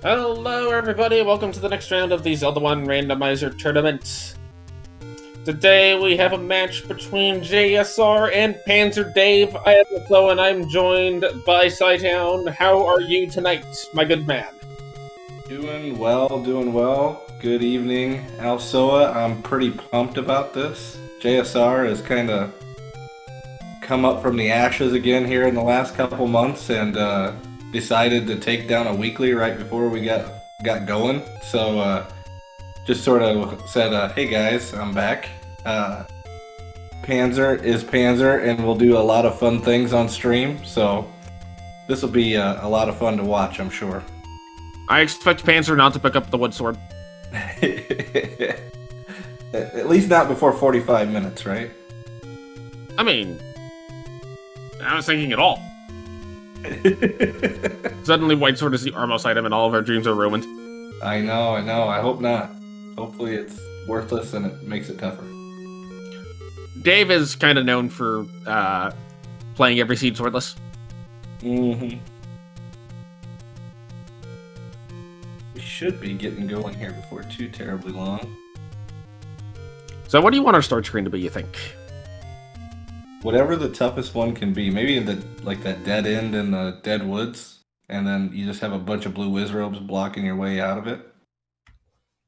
Hello everybody, welcome to the next round of the Zelda 1 Randomizer Tournament. Today we have a match between JSR and PanzerDave. I am Flo and I'm joined by Scytown. How are you tonight, my good man? Doing well. Good evening, Alsoa. I'm pretty pumped about this. JSR has kind of come up from the ashes again here in the last couple months and decided to take down a weekly right before we got going. So just sort of said, hey guys, I'm back. Panzer is Panzer, and we'll do a lot of fun things on stream. So this will be a lot of fun to watch, I'm sure. I expect Panzer not to pick up the wood sword. At least not before 45 minutes, right? I mean, I was thinking it all. Suddenly White Sword is the Armos item and all of our dreams are ruined. I know. I hope not. Hopefully it's worthless and it makes it tougher. Dave is kind of known for playing every seed swordless. Mm-hmm. We should be getting going here before too terribly long. So what do you want our start screen to be, you think? Whatever the toughest one can be. Maybe that dead end in the dead woods, and then you just have a bunch of blue Wizrobes blocking your way out of it.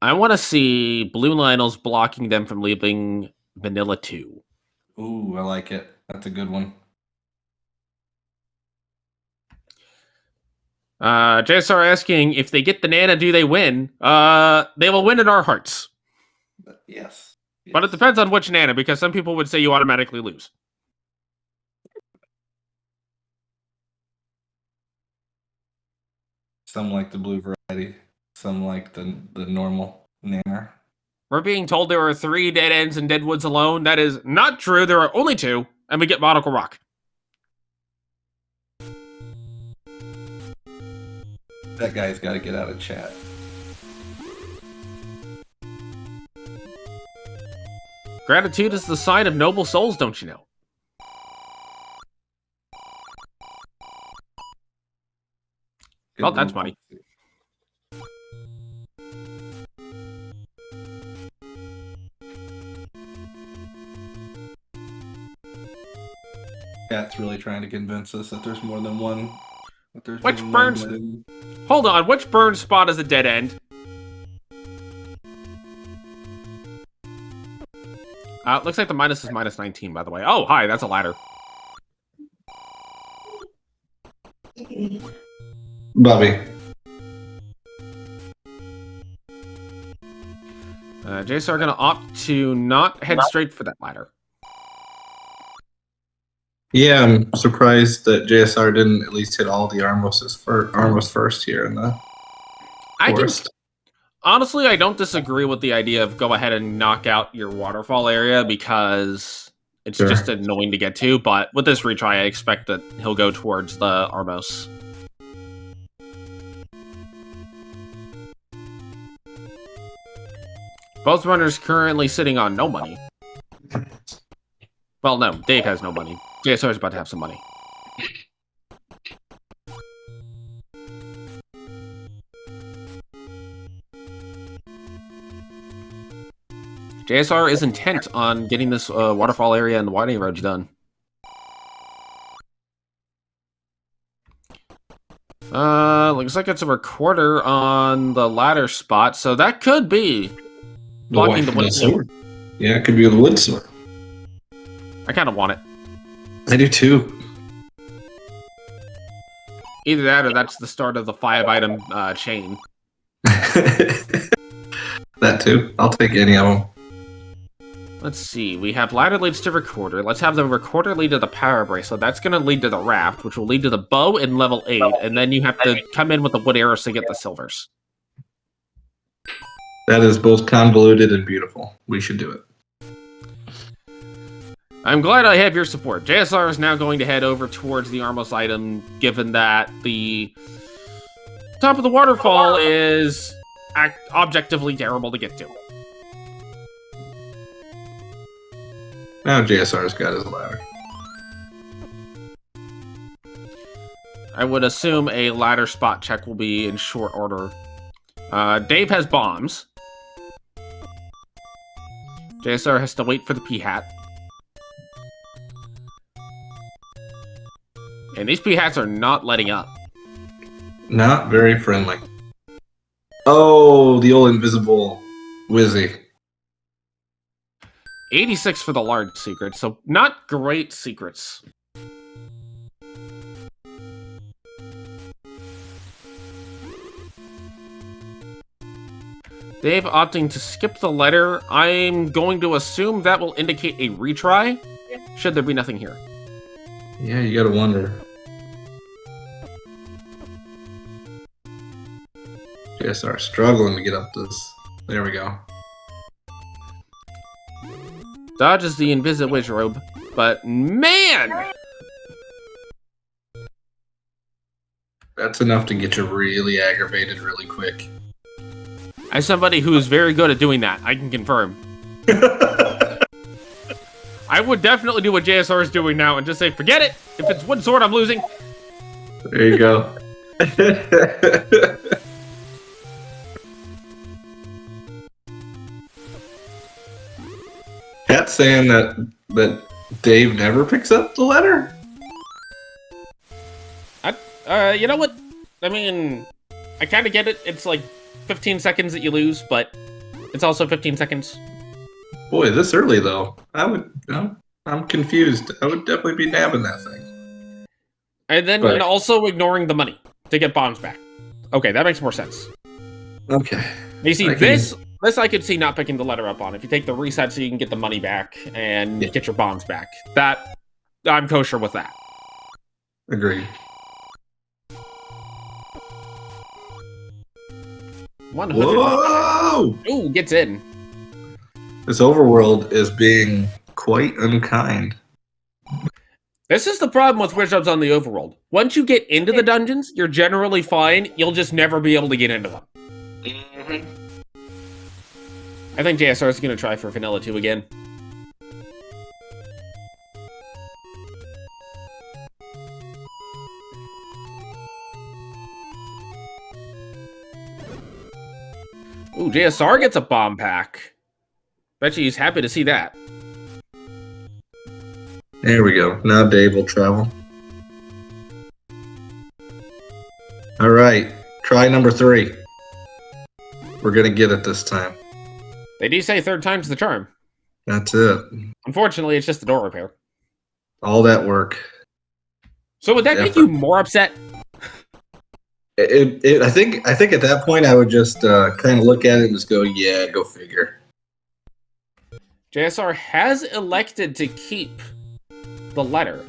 I want to see Blue Lionels blocking them from leaving Vanilla 2. Ooh, I like it. That's a good one. JSR asking, if they get the Nana, do they win? They will win in our hearts. Yes. But it depends on which Nana, because some people would say you automatically lose. Some like the blue variety, some like the normal Nana. We're being told there are 3 dead ends and dead woods alone. That is not true. There are only 2, and we get Monocle Rock. That guy's got to get out of chat. Gratitude is the sign of noble souls, don't you know? Well, that's money. Cat's really trying to convince us that there's more than one. Which burns? Hold on, which burn spot is a dead end? Looks like the minus is minus 19, by the way. Oh, hi, that's a ladder. Bobby. JSR are going to opt to not head straight for that ladder. Yeah, I'm surprised that JSR didn't at least hit all the Armos first here in the forest. Honestly, I don't disagree with the idea of go ahead and knock out your waterfall area because it's just annoying to get to, but with this retry, I expect that he'll go towards the Armos. Both runners currently sitting on no money. Well, no, Dave has no money. JSR is about to have some money. JSR is intent on getting this waterfall area and the winding roads done. Looks like it's a recorder on the ladder spot, so that could be blocking the wood sword. Yeah, it could be the wood sword. I kind of want it. I do too. Either that or that's the start of the 5-item chain. That too. I'll take any of them. Let's see. We have ladder leads to recorder. Let's have the recorder lead to the power bracelet. That's going to lead to the raft, which will lead to the bow in level 8. And then you have to come in with the wood arrows to get the silvers. That is both convoluted and beautiful. We should do it. I'm glad I have your support. JSR is now going to head over towards the Armos item, given that the top of the waterfall is objectively terrible to get to. Now JSR's got his ladder. I would assume a ladder spot check will be in short order. Dave has bombs. JSR has to wait for the P-hat. And these P-hats are not letting up. Not very friendly. Oh, the old invisible Wizzy. 86 for the large secret, so not great secrets. Dave opting to skip the letter. I'm going to assume that will indicate a retry, should there be nothing here. Yeah, you gotta wonder. JSR struggling to get up this. There we go. Dodges the Invisi-Witch robe, but man! That's enough to get you really aggravated really quick. As somebody who is very good at doing that, I can confirm. I would definitely do what JSR is doing now and just say, forget it! If it's wood sword, I'm losing! There you go. Cat's saying that Dave never picks up the letter? You know what? I mean, I kind of get it. It's like 15 seconds that you lose, but it's also 15 seconds. Boy, this early though. I'm confused. I would definitely be nabbing that thing. And then also ignoring the money to get bombs back. Okay, that makes more sense. Okay. You see, this I could see not picking the letter up on. If you take the reset so you can get the money back and get your bombs back. That, I'm kosher with that. Agreed. 100. Whoa! Ooh, gets in. This overworld is being quite unkind. This is the problem with witch jobs on the overworld. Once you get into the dungeons, you're generally fine. You'll just never be able to get into them. Mm-hmm. I think JSR is going to try for Vanilla 2 again. Ooh, JSR gets a bomb pack. Bet you he's happy to see that. There we go. Now Dave will travel. All right. Try number 3. We're going to get it this time. They do say third time's the charm. That's it. Unfortunately, it's just the door repair. All that work. So would that make you more upset? I think at that point I would just kind of look at it and just go, yeah, go figure. JSR has elected to keep the letter.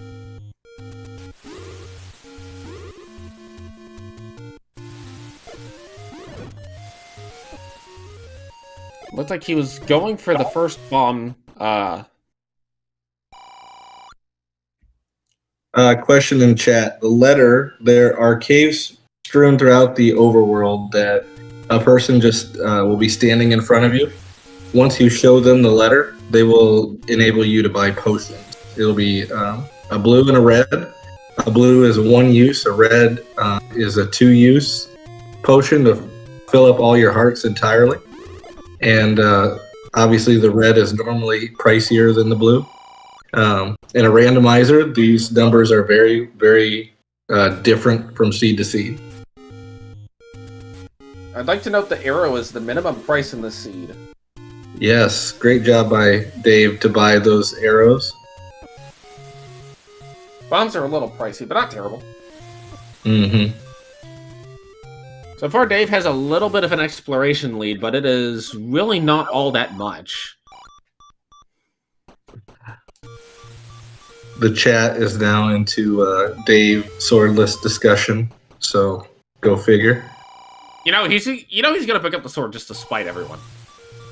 Looked like he was going for the first bomb. Question in chat. The letter, there are caves strewn throughout the overworld that a person just will be standing in front of you. Once you show them the letter, they will enable you to buy potions. It'll be a blue and a red. A blue is 1 use, a red is a 2 use potion to fill up all your hearts entirely. And obviously the red is normally pricier than the blue. In a randomizer, these numbers are very, very different from seed to seed. I'd like to note the arrow is the minimum price in this seed. Yes, great job by Dave to buy those arrows. Bombs are a little pricey, but not terrible. Mm-hmm. So far, Dave has a little bit of an exploration lead, but it is really not all that much. The chat is now into Dave swordless discussion, so go figure. You know he's gonna pick up the sword just to spite everyone.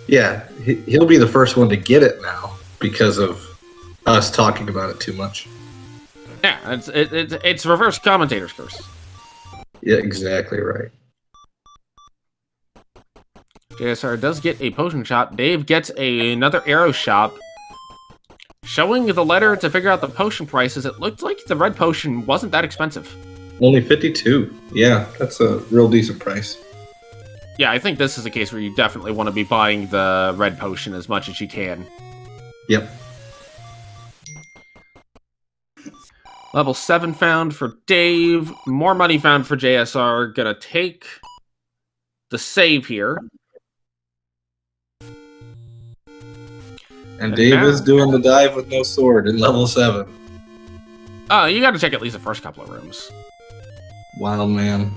Yeah, he'll be the first one to get it now because of us talking about it too much. Yeah, it's reverse commentator's curse. Yeah, exactly right. JSR does get a potion shop. Dave gets another arrow shop. Showing the letter to figure out the potion prices, it looked like the red potion wasn't that expensive. Only 52. Yeah, that's a real decent price. Yeah, I think this is a case where you definitely want to be buying the red potion as much as you can. Yep. Level 7 found for Dave. More money found for JSR. Gonna take the save here. And Dave is doing the dive with no sword in level 7. Oh, you gotta check at least the first couple of rooms. Wild man.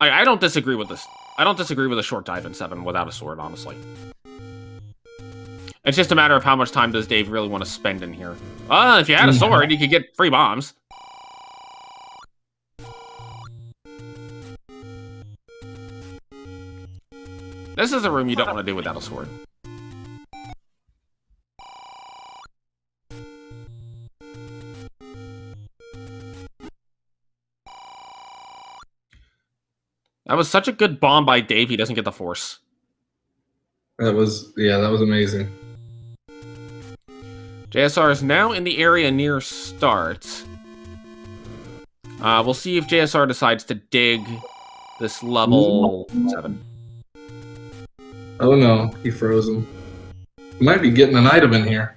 I don't disagree with this. I don't disagree with a short dive in 7 without a sword, honestly. It's just a matter of how much time does Dave really want to spend in here. If you had a sword, you could get free bombs. This is a room you don't want to do without a sword. That was such a good bomb by Dave, he doesn't get the force. That was amazing. JSR is now in the area near start. We'll see if JSR decides to dig this level 7. Oh no, he froze him. He might be getting an item in here.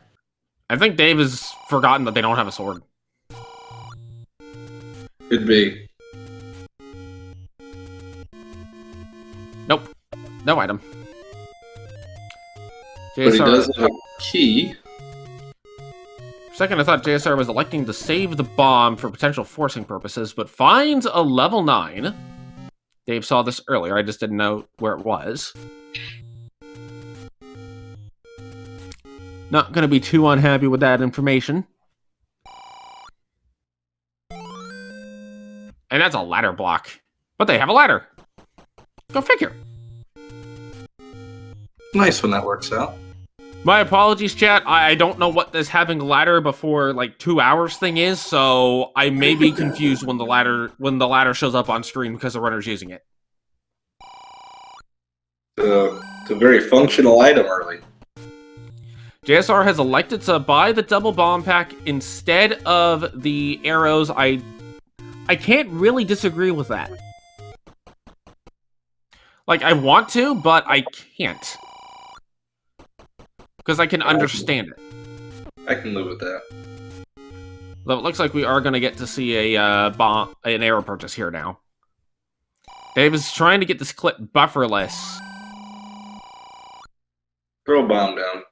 I think Dave has forgotten that they don't have a sword. Could be. Nope. No item. JSR, but he does have a key. For a second, I thought JSR was electing to save the bomb for potential forcing purposes, but finds a level 9. Dave saw this earlier, I just didn't know where it was. Not going to be too unhappy with that information. And that's a ladder block. But they have a ladder. Go figure. Nice when that works out. My apologies, chat. I don't know what this having a ladder before like 2 hours thing is, so I may be confused when the ladder shows up on screen because the runner's using it. It's a very functional item early. JSR has elected to buy the double bomb pack instead of the arrows. I can't really disagree with that. Like, I want to, but I can't. Because I can understand it. I can live with that. Though it looks like we are going to get to see an arrow purchase here now. Dave is trying to get this clip bufferless. Throw a bomb down.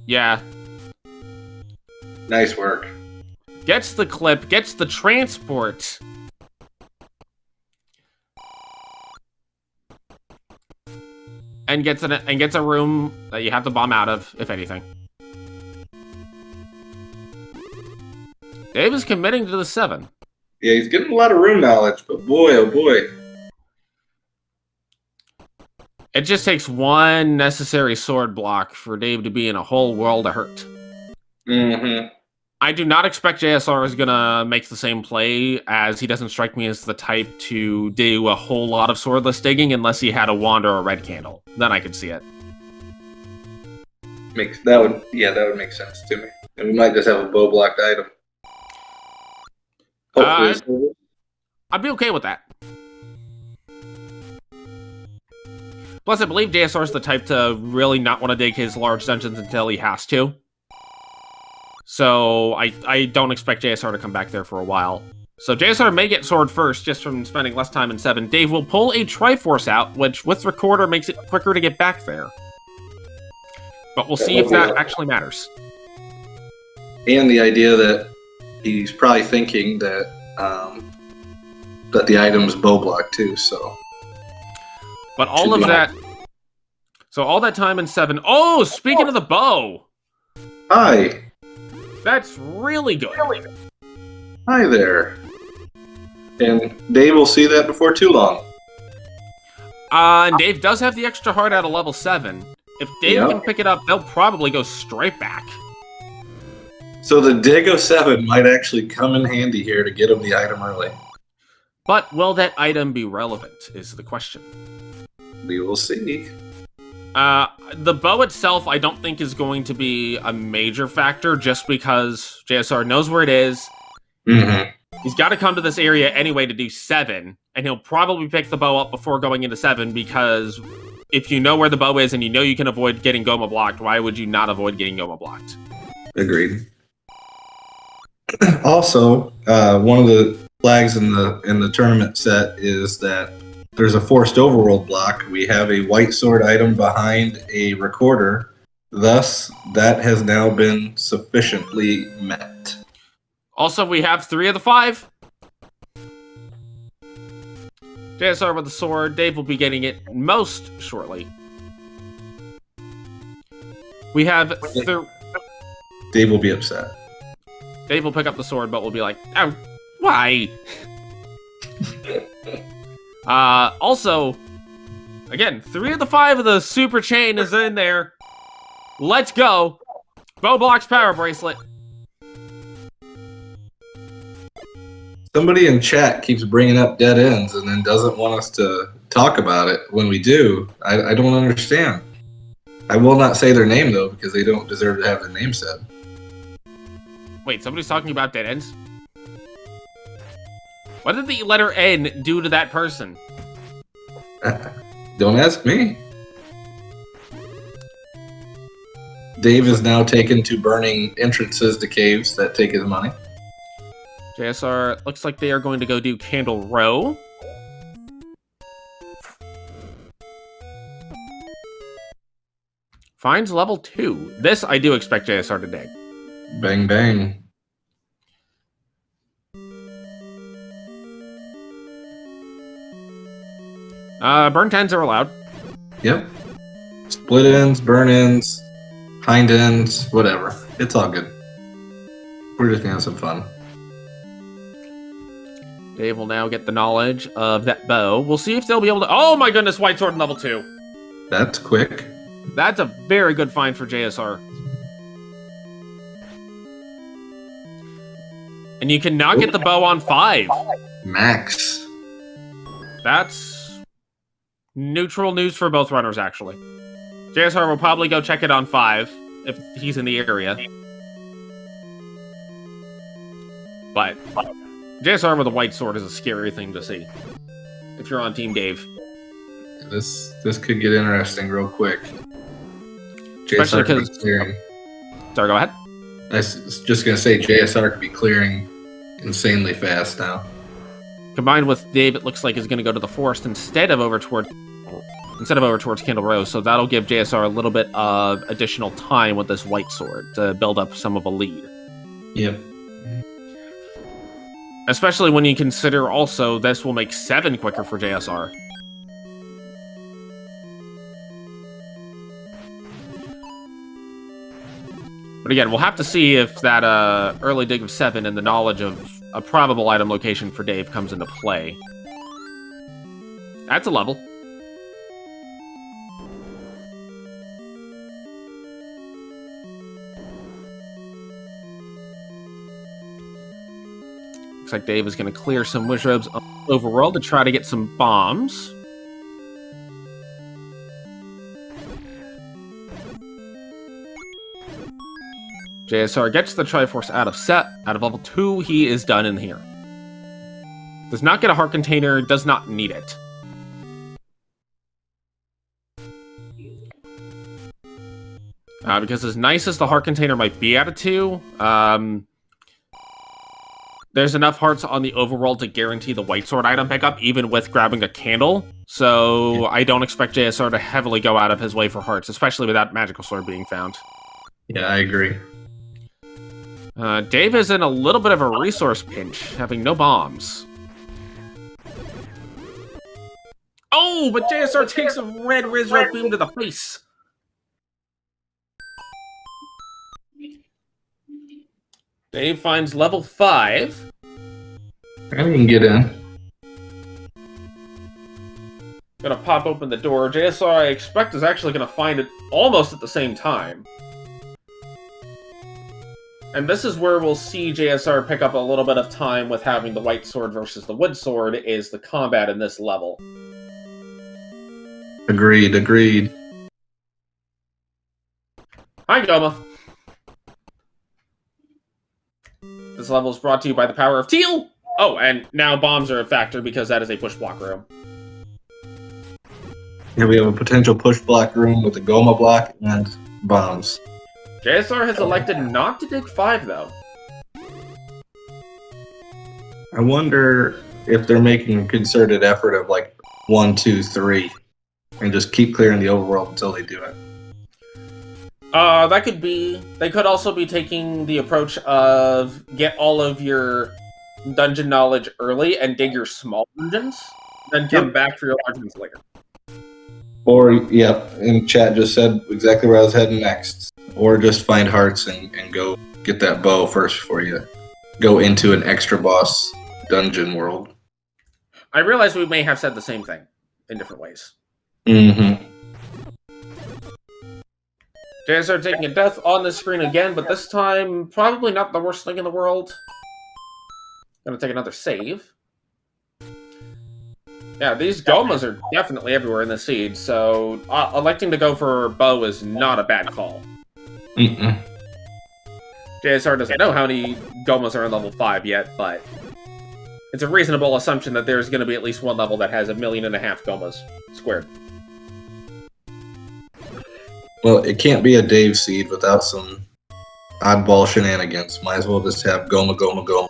Yeah. Nice work. Gets the clip, gets the transport. And gets a room that you have to bomb out of, if anything. Dave is committing to the 7. Yeah, he's getting a lot of room knowledge, but boy, oh boy. It just takes one necessary sword block for Dave to be in a whole world of hurt. Mm-hmm. I do not expect JSR is going to make the same play, as he doesn't strike me as the type to do a whole lot of swordless digging unless he had a wand or a red candle. Then I could see it. That would make sense to me. And we might just have a bow blocked item. Hopefully. I'd be okay with that. Plus, I believe JSR is the type to really not want to dig his large dungeons until he has to. So, I don't expect JSR to come back there for a while. So, JSR may get sword first, just from spending less time in 7. Dave will pull a Triforce out, which, with Recorder, makes it quicker to get back there. But we'll see if that actually matters. And the idea that he's probably thinking that that the item's bow block too, so... But all of that... So, all that time in 7... Oh, speaking of the bow! Hi! That's really good. Hi there. And Dave will see that before too long. And Dave does have the extra heart at a level 7. If Dave can pick it up, they'll probably go straight back. So the dig of 7 might actually come in handy here to get him the item early. But will that item be relevant, is the question. We will see. The bow itself, I don't think is going to be a major factor, just because JSR knows where it is, Mm-hmm. He's got to come to this area anyway to do 7, and he'll probably pick the bow up before going into 7, because if you know where the bow is and you know you can avoid getting Goma blocked, why would you not avoid getting Goma blocked? Agreed. Also, one of the flags in the tournament set is that there's a forced overworld block. We have a white sword item behind a recorder. Thus, that has now been sufficiently met. Also, we have 3 of the 5. JSR with the sword. Dave will be getting it most shortly. We have... Dave will be upset. Dave will pick up the sword, but will be like, oh, why? Also, again, 3 of the 5 of the super chain is in there. Let's go. Bow blocks power bracelet. Somebody in chat keeps bringing up dead ends and then doesn't want us to talk about it when we do. I don't understand. I will not say their name, though, because they don't deserve to have their name said. Wait, somebody's talking about dead ends? What did the letter N do to that person? Don't ask me. Dave is now taken to burning entrances to caves that take his money. JSR, looks like they are going to go do Candle Row. Finds level 2. This I do expect JSR to dig. Bang, bang. Burn 10s are allowed. Yep. Split ends, burn ends, hind ends, whatever. It's all good. We're just gonna have some fun. Dave will now get the knowledge of that bow. We'll see if they'll be able to... Oh my goodness, white sword in level 2. That's quick. That's a very good find for JSR. And you cannot get the bow on 5. Max. That's neutral news for both runners, actually. JSR will probably go check it on 5 if he's in the area. But JSR with a white sword is a scary thing to see. If you're on Team Dave. This could get interesting real quick. Especially because... Clearing. Sorry, go ahead. I was just going to say JSR could be clearing insanely fast now. Combined with Dave, it looks like is going to go to the forest instead of over towards Candle Row, so that'll give JSR a little bit of additional time with this white sword to build up some of a lead. Yep. Especially when you consider also this will make 7 quicker for JSR. But again, we'll have to see if that early dig of 7 and the knowledge of a probable item location for Dave comes into play. That's a level. Looks like Dave is going to clear some wizards on Overworld to try to get some bombs. JSR gets the Triforce out of level 2, he is done in here. Does not get a heart container, does not need it. Because as nice as the heart container might be out of 2, there's enough hearts on the Overworld to guarantee the white sword item pickup, even with grabbing a candle. So I don't expect JSR to heavily go out of his way for hearts, especially without magical sword being found. Yeah, I agree. Dave is in a little bit of a resource pinch, having no bombs. Oh, but JSR takes a red Rizro beam to the face. Dave finds level 5. I can get in. Gonna pop open the door. JSR, I expect, is actually gonna find it almost at the same time. And this is where we'll see JSR pick up a little bit of time with having the white sword versus the wood sword, is the combat in this level. Agreed. Hi, Goma. This level is brought to you by the power of teal! Oh, and now bombs are a factor because that is a push block room. Yeah, we have a potential push block room with a Goma block and bombs. JSR has elected not to dig 5, though. I wonder if they're making a concerted effort of like 1, 2, 3, and just keep clearing the overworld until they do it. That could be. They could also be taking the approach of get all of your dungeon knowledge early and dig your small dungeons, then come back for your large ones later. Or, yeah, and chat just said exactly where I was heading next. Or just find hearts and go get that bow first before you go into an extra boss dungeon world. I realize we may have said the same thing in different ways. Mm-hmm. JSR taking a death on the screen again, but this time probably not the worst thing in the world. Gonna take another save. Yeah, these Gomas are definitely everywhere in the seed, so electing to go for bow is not a bad call. Mm-mm. JSR doesn't know how many Gomas are in level 5 yet, but it's a reasonable assumption that there's going to be at least one level that has 1.5 million Gomas squared. Well, it can't be a Dave seed without some oddball shenanigans. Might as well just have Goma, Goma, Goma.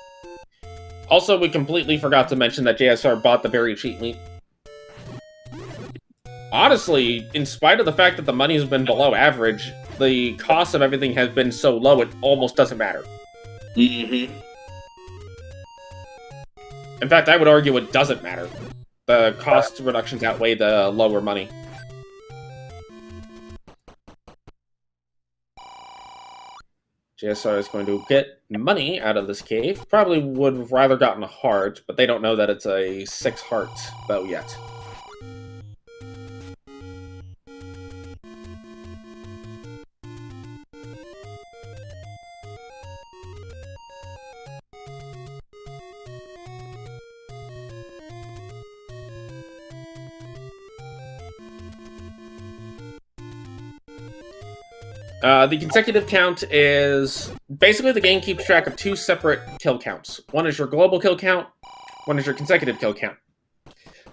Also, we completely forgot to mention that JSR bought the berry cheat meat. Honestly, in spite of the fact that the money has been below average, the cost of everything has been so low it almost doesn't matter. Mm-hmm. In fact, I would argue it doesn't matter. The cost reductions outweigh the lower money. JSR is going to get money out of this cave. Probably would have rather gotten a heart, but they don't know that it's a 6 heart bow yet. The consecutive count is... Basically, the game keeps track of 2 separate kill counts. One is your global kill count, one is your consecutive kill count.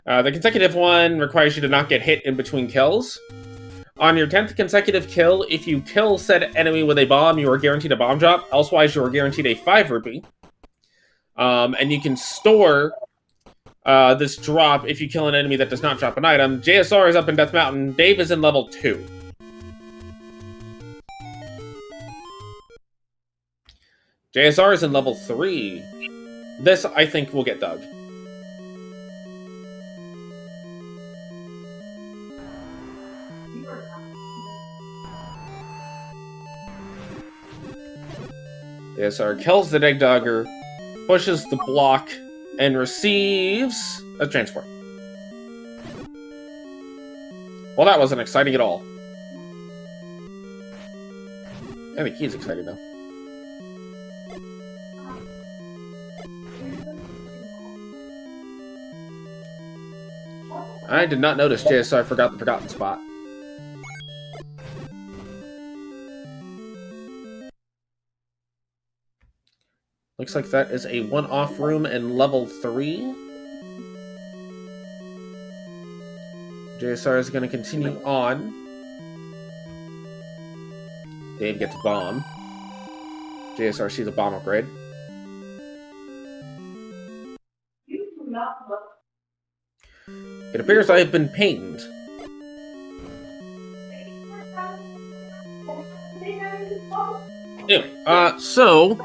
The consecutive one requires you to not get hit in between kills. On your 10th consecutive kill, if you kill said enemy with a bomb, you are guaranteed a bomb drop. Elsewise, you are guaranteed a 5 rupee. And you can store this drop if you kill an enemy that does not drop an item. JSR is up in Death Mountain. Dave is in level 2. JSR is in level 3. This, I think, will get dug. JSR kills the Dig Dogger, pushes the block, and receives a transport. Well, that wasn't exciting at all. I think he's excited, though. I did not notice JSR forgot the forgotten spot. Looks like that is a one-off room in level 3. JSR is going to continue on. Dave gets a bomb. JSR sees a bomb upgrade. It appears I have been pinged. Anyway, so...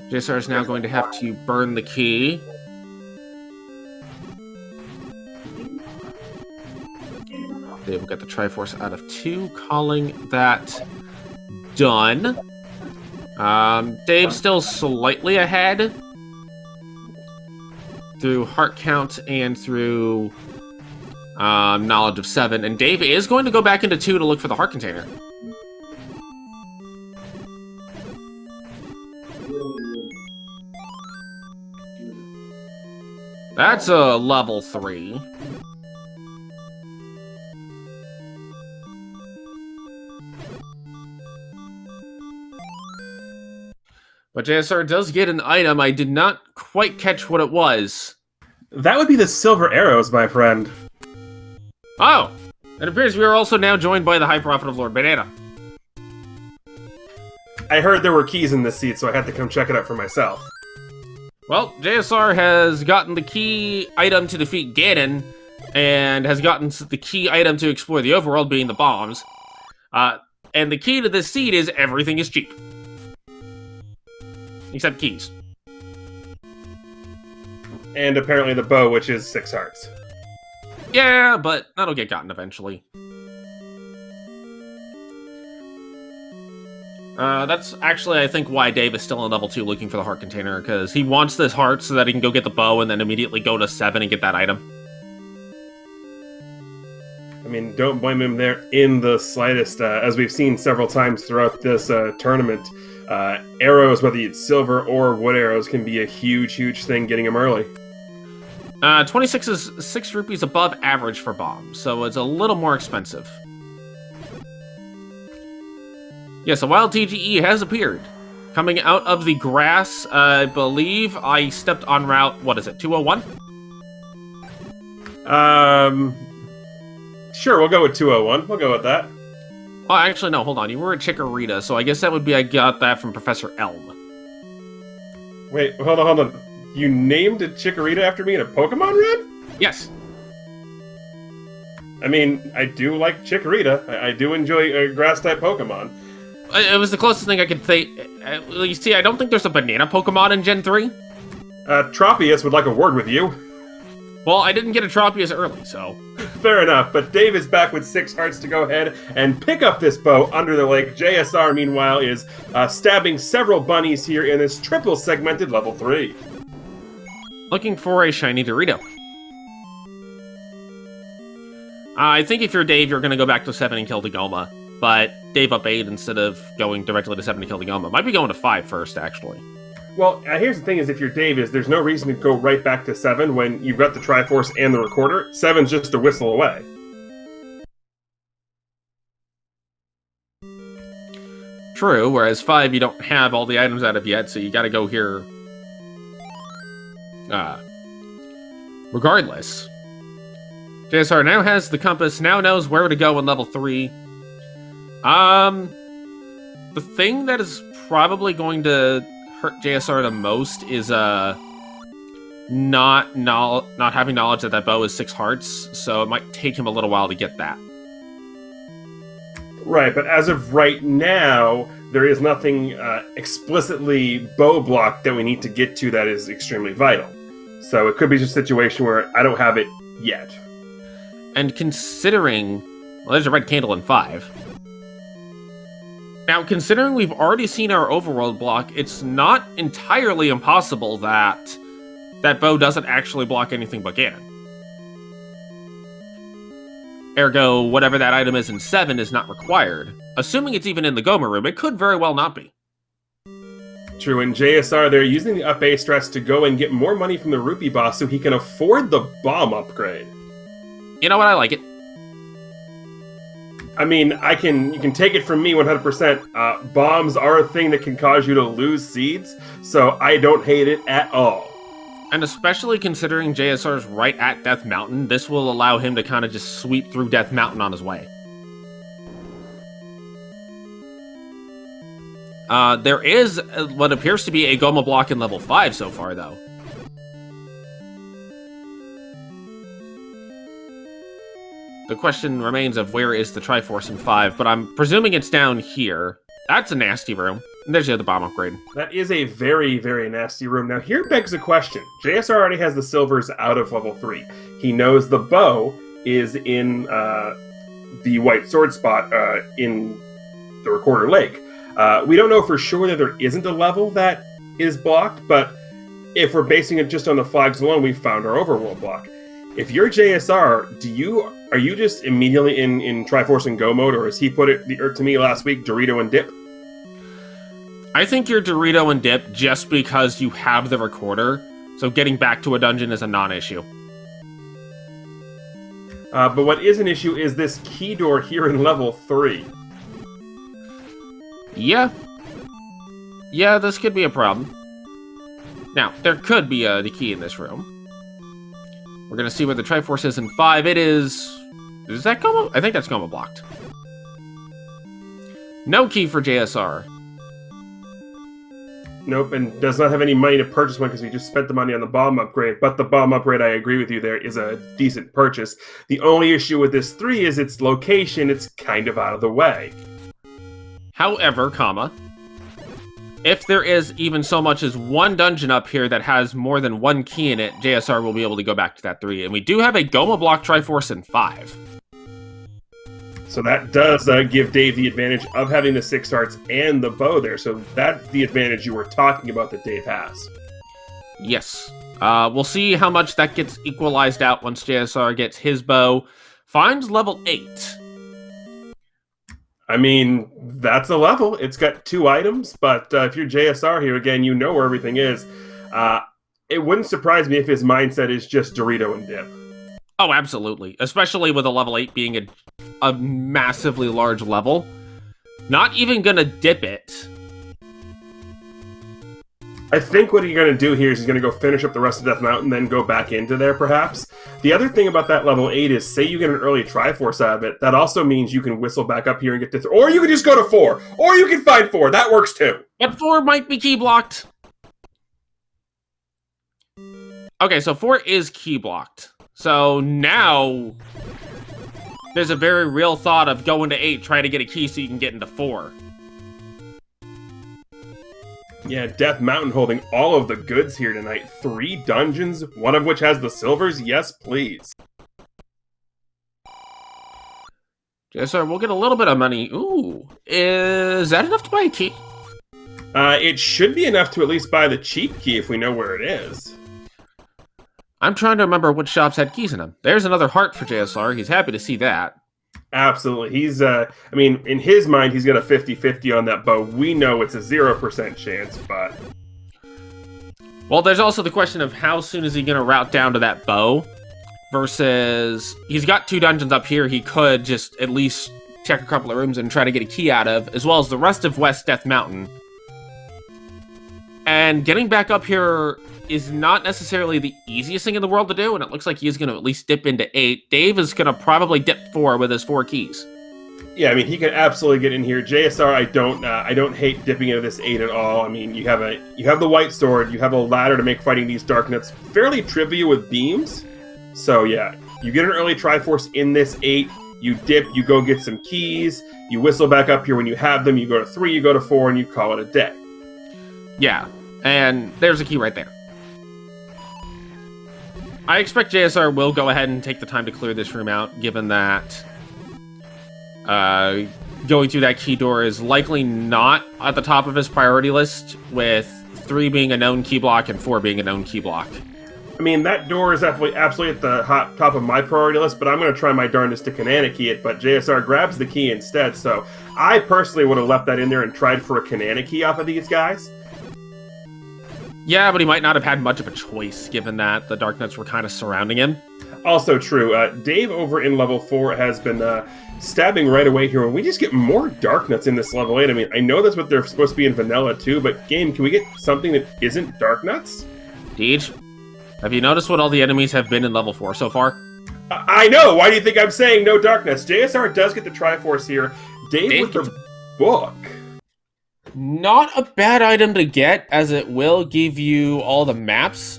JSR is now going to have to burn the key. Dave will get the Triforce out of 2, calling that done. Dave's still slightly ahead through heart count and through knowledge of 7, and Dave is going to go back into 2 to look for the heart container. That's a level 3. But JSR does get an item. I did not quite catch what it was. That would be the silver arrows, my friend. Oh! It appears we are also now joined by the High Prophet of Lord Banana. I heard there were keys in this seat, so I had to come check it out for myself. Well, JSR has gotten the key item to defeat Ganon, and has gotten the key item to explore the overworld, being the bombs. And the key to this seed is everything is cheap. Except keys. And apparently the bow, which is 6 hearts. Yeah, but that'll get gotten eventually. That's actually, I think, why Dave is still on level 2 looking for the heart container, because he wants this heart so that he can go get the bow and then immediately go to 7 and get that item. I mean, don't blame him there in the slightest. As we've seen several times throughout this tournament, arrows, whether it's silver or wood arrows, can be a huge, huge thing getting him early. 26 is 6 rupees above average for bombs, so it's a little more expensive. Yes, a wild TGE has appeared. Coming out of the grass, I believe I stepped on route, what is it, 201? Sure, we'll go with 201. We'll go with that. Oh, actually, no, hold on. You were a Chikorita, so I guess that would be I got that from Professor Elm. Wait, hold on. You named a Chikorita after me in a Pokemon run? Yes. I mean, I do like Chikorita. I do enjoy grass-type Pokemon. It was the closest thing I could think. You see, I don't think there's a banana Pokemon in Gen 3. Tropius would like a word with you. Well, I didn't get a Tropius early, so... Fair enough, but Dave is back with 6 hearts to go ahead and pick up this bow under the lake. JSR, meanwhile, is stabbing several bunnies here in this triple-segmented level 3. Looking for a shiny Dorito. I think if you're Dave, you're going to go back to 7 and kill the Goma. But Dave up 8 instead of going directly to 7 to kill the Goma. Might be going to 5 first, actually. Well, here's the thing is, if you're Dave, there's no reason to go right back to 7 when you've got the Triforce and the recorder. 7's just a whistle away. True, whereas 5 you don't have all the items out of yet, so you gotta go here... regardless. JSR now has the compass, now knows where to go in level 3. The thing that is probably going to hurt JSR the most is not having knowledge that bow is 6 hearts, so it might take him a little while to get that. Right, but as of right now, there is nothing explicitly bow blocked that we need to get to that is extremely vital. So it could be just a situation where I don't have it yet. And considering... well, there's a red candle in 5. Now, considering we've already seen our overworld block, it's not entirely impossible that bow doesn't actually block anything but Ganon. Ergo, whatever that item is in 7 is not required. Assuming it's even in the Goma room, it could very well not be. True, and JSR, they're using the up A stress to go and get more money from the Rupee boss so he can afford the bomb upgrade. You know what? I like it. I mean, you can take it from me 100%. Bombs are a thing that can cause you to lose seeds, so I don't hate it at all. And especially considering JSR's right at Death Mountain, this will allow him to kind of just sweep through Death Mountain on his way. There is what appears to be a Goma block in level 5 so far, though. The question remains of where is the Triforce in 5, but I'm presuming it's down here. That's a nasty room. And there's the other bomb upgrade. That is a very, very nasty room. Now, here begs a question. JSR already has the silvers out of level 3. He knows the bow is in the white sword spot in the Recorder Lake. We don't know for sure that there isn't a level that is blocked, but if we're basing it just on the flags alone, we found our overworld block. If you're JSR, are you just immediately in Triforce and Go mode, or as he put it to me last week, Dorito and dip? I think you're Dorito and dip just because you have the recorder, so getting back to a dungeon is a non-issue. But what is an issue is this key door here in level 3. Yeah. Yeah, this could be a problem. Now, there could be the key in this room. We're gonna see where the Triforce is in 5. It is... Is that coma? I think that's coma blocked. No key for JSR. Nope, and does not have any money to purchase one because we just spent the money on the bomb upgrade. But the bomb upgrade, I agree with you there, is a decent purchase. The only issue with this 3 is its location. It's kind of out of the way. However, if there is even so much as one dungeon up here that has more than one key in it, JSR will be able to go back to that 3. And we do have a Goma block Triforce in 5. So that does give Dave the advantage of having the 6 hearts and the bow there. So that's the advantage you were talking about that Dave has. Yes. We'll see how much that gets equalized out once JSR gets his bow. Finds level 8. I mean, that's a level. It's got 2 items, but if you're JSR here, again, you know where everything is. It wouldn't surprise me if his mindset is just Dorito and dip. Oh, absolutely. Especially with a level 8 being a massively large level. Not even gonna dip it. I think what you're going to do here is he's going to go finish up the rest of Death Mountain, then go back into there, perhaps. The other thing about that level 8 is, say you get an early Triforce out of it, that also means you can whistle back up here and get to... Or you can just go to 4! Or you can find 4! That works too! But 4 might be key blocked. Okay, so 4 is key blocked. So now... there's a very real thought of going to 8, trying to get a key so you can get into 4. Yeah, Death Mountain holding all of the goods here tonight. 3 dungeons, one of which has the silvers. Yes, please. JSR, we'll get a little bit of money. Ooh, is that enough to buy a key? It should be enough to at least buy the cheap key if we know where it is. I'm trying to remember which shops had keys in them. There's another heart for JSR. He's happy to see that. Absolutely. He's, I mean, in his mind, he's got a 50-50 on that bow. We know it's a 0% chance, but... Well, there's also the question of how soon is he going to route down to that bow versus... He's got 2 dungeons up here he could just at least check a couple of rooms and try to get a key out of, as well as the rest of West Death Mountain. And getting back up here is not necessarily the easiest thing in the world to do, and it looks like he's going to at least dip into 8. Dave is going to probably dip 4 with his 4 keys. Yeah, I mean, he can absolutely get in here. JSR, I don't hate dipping into this 8 at all. I mean, you have the white sword, you have a ladder to make fighting these dark nuts fairly trivial with beams. So yeah, you get an early Triforce in this 8, you dip, you go get some keys, you whistle back up here when you have them, you go to 3, you go to 4, and you call it a day. Yeah, and there's a key right there. I expect JSR will go ahead and take the time to clear this room out, given that going through that key door is likely not at the top of his priority list, with 3 being a known key block and 4 being a known key block. I mean, that door is absolutely at the top of my priority list, but I'm going to try my darndest to Kanana key it, but JSR grabs the key instead, so I personally would have left that in there and tried for a Kanana key off of these guys. Yeah, but he might not have had much of a choice, given that the Dark Nuts were kind of surrounding him. Also true. Dave over in level 4 has been stabbing right away here, and we just get more Dark Nuts in this level 8. I mean, I know that's what they're supposed to be in vanilla too, but game, can we get something that isn't Dark Nuts? Deej, have you noticed what all the enemies have been in level 4 so far? I know! Why do you think I'm saying no Dark Nuts? JSR does get the Triforce here. Dave with the book. Not a bad item to get, as it will give you all the maps.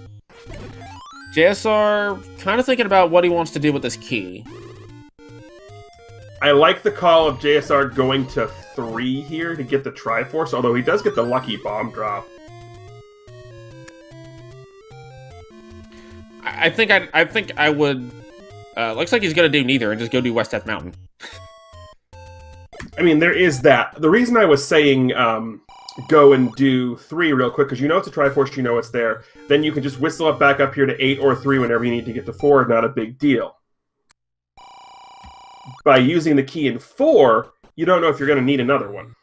JSR kind of thinking about what he wants to do with this key. I like the call of JSR going to 3 here to get the Triforce, although he does get the lucky bomb drop. I think I would... looks like he's going to do neither and just go do West Death Mountain. I mean, there is that. The reason I was saying go and do 3 real quick, because you know it's a Triforce, you know it's there. Then you can just whistle it back up here to 8 or 3 whenever you need to get to 4. Not a big deal. By using the key in 4, you don't know if you're going to need another one.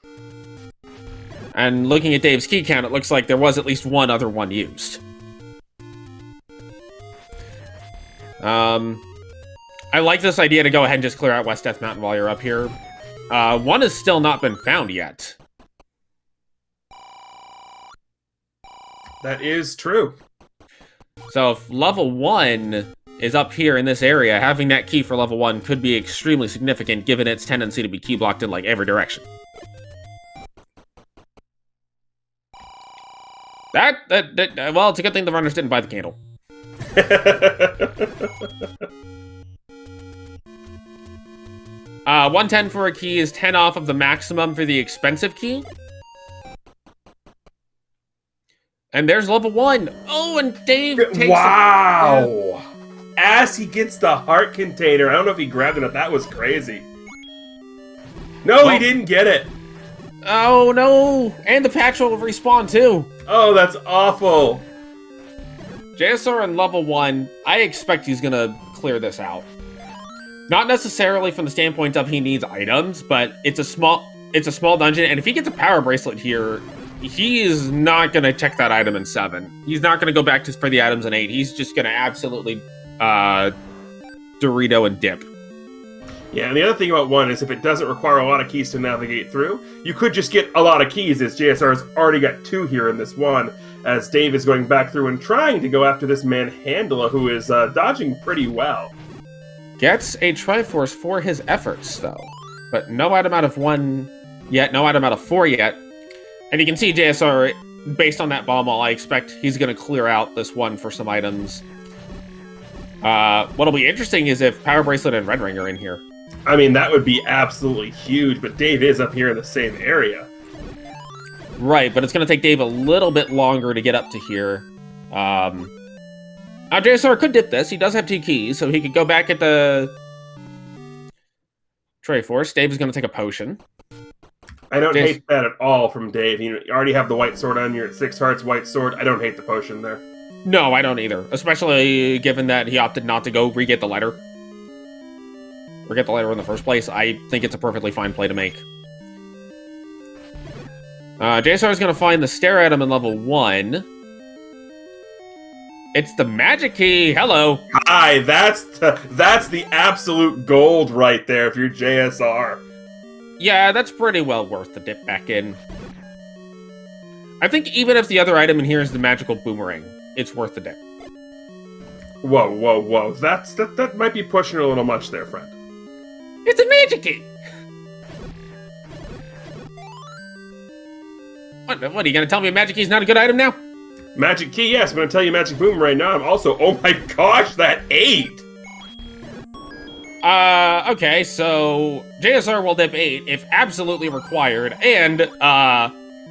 And looking at Dave's key count, it looks like there was at least one other one used. I like this idea to go ahead and just clear out West Death Mountain while you're up here. One has still not been found yet. That is true. So if level 1 is up here in this area, having that key for level 1 could be extremely significant given its tendency to be key blocked in like every direction. Well, it's a good thing the runners didn't buy the candle. 110 for a key is 10 off of the maximum for the expensive key. And there's level 1. Oh, and Dave takes wow! As he gets the heart container. I don't know if he grabbed it, but that was crazy. No, he didn't get it. Oh, no. And the patch will respawn, too. Oh, that's awful. JSR in level 1, I expect he's going to clear this out. Not necessarily from the standpoint of he needs items, but it's a small dungeon, and if he gets a power bracelet here, he is not going to check that item in 7. He's not going to go back for the items in 8. He's just going to absolutely Dorito and dip. Yeah, and the other thing about 1 is if it doesn't require a lot of keys to navigate through, you could just get a lot of keys, as JSR's already got 2 here in this one, as Dave is going back through and trying to go after this man Handela, who is dodging pretty well. Gets a Triforce for his efforts, though. But no item out of 1 yet, no item out of 4 yet. And you can see JSR, based on that bomb wall, I expect he's going to clear out this one for some items. What'll be interesting is if Power Bracelet and Red Ring are in here. I mean, that would be absolutely huge, but Dave is up here in the same area. Right, but it's going to take Dave a little bit longer to get up to here. Now, JSR could dip this. He does have 2 keys, so he could go back at the Triforce. Dave is going to take a potion. I don't hate that at all from Dave. You already have the white sword on. You're at 6 hearts, white sword. I don't hate the potion there. No, I don't either. Especially given that he opted not to go re-get the letter. Or get the letter in the first place. I think it's a perfectly fine play to make. JSR is going to find the stair item in level 1. It's the magic key. Hello. Hi, that's the absolute gold right there if you're JSR. Yeah, that's pretty well worth the dip back in. I think even if the other item in here is the magical boomerang, it's worth the dip. Whoa, whoa, whoa. That might be pushing it a little much there, friend. It's a magic key! What are you gonna tell me a magic key is not a good item now? Magic key, yes. I'm gonna tell you magic boomerang right now. I'm also, oh my gosh, that 8! Okay, so JSR will dip 8 if absolutely required, and,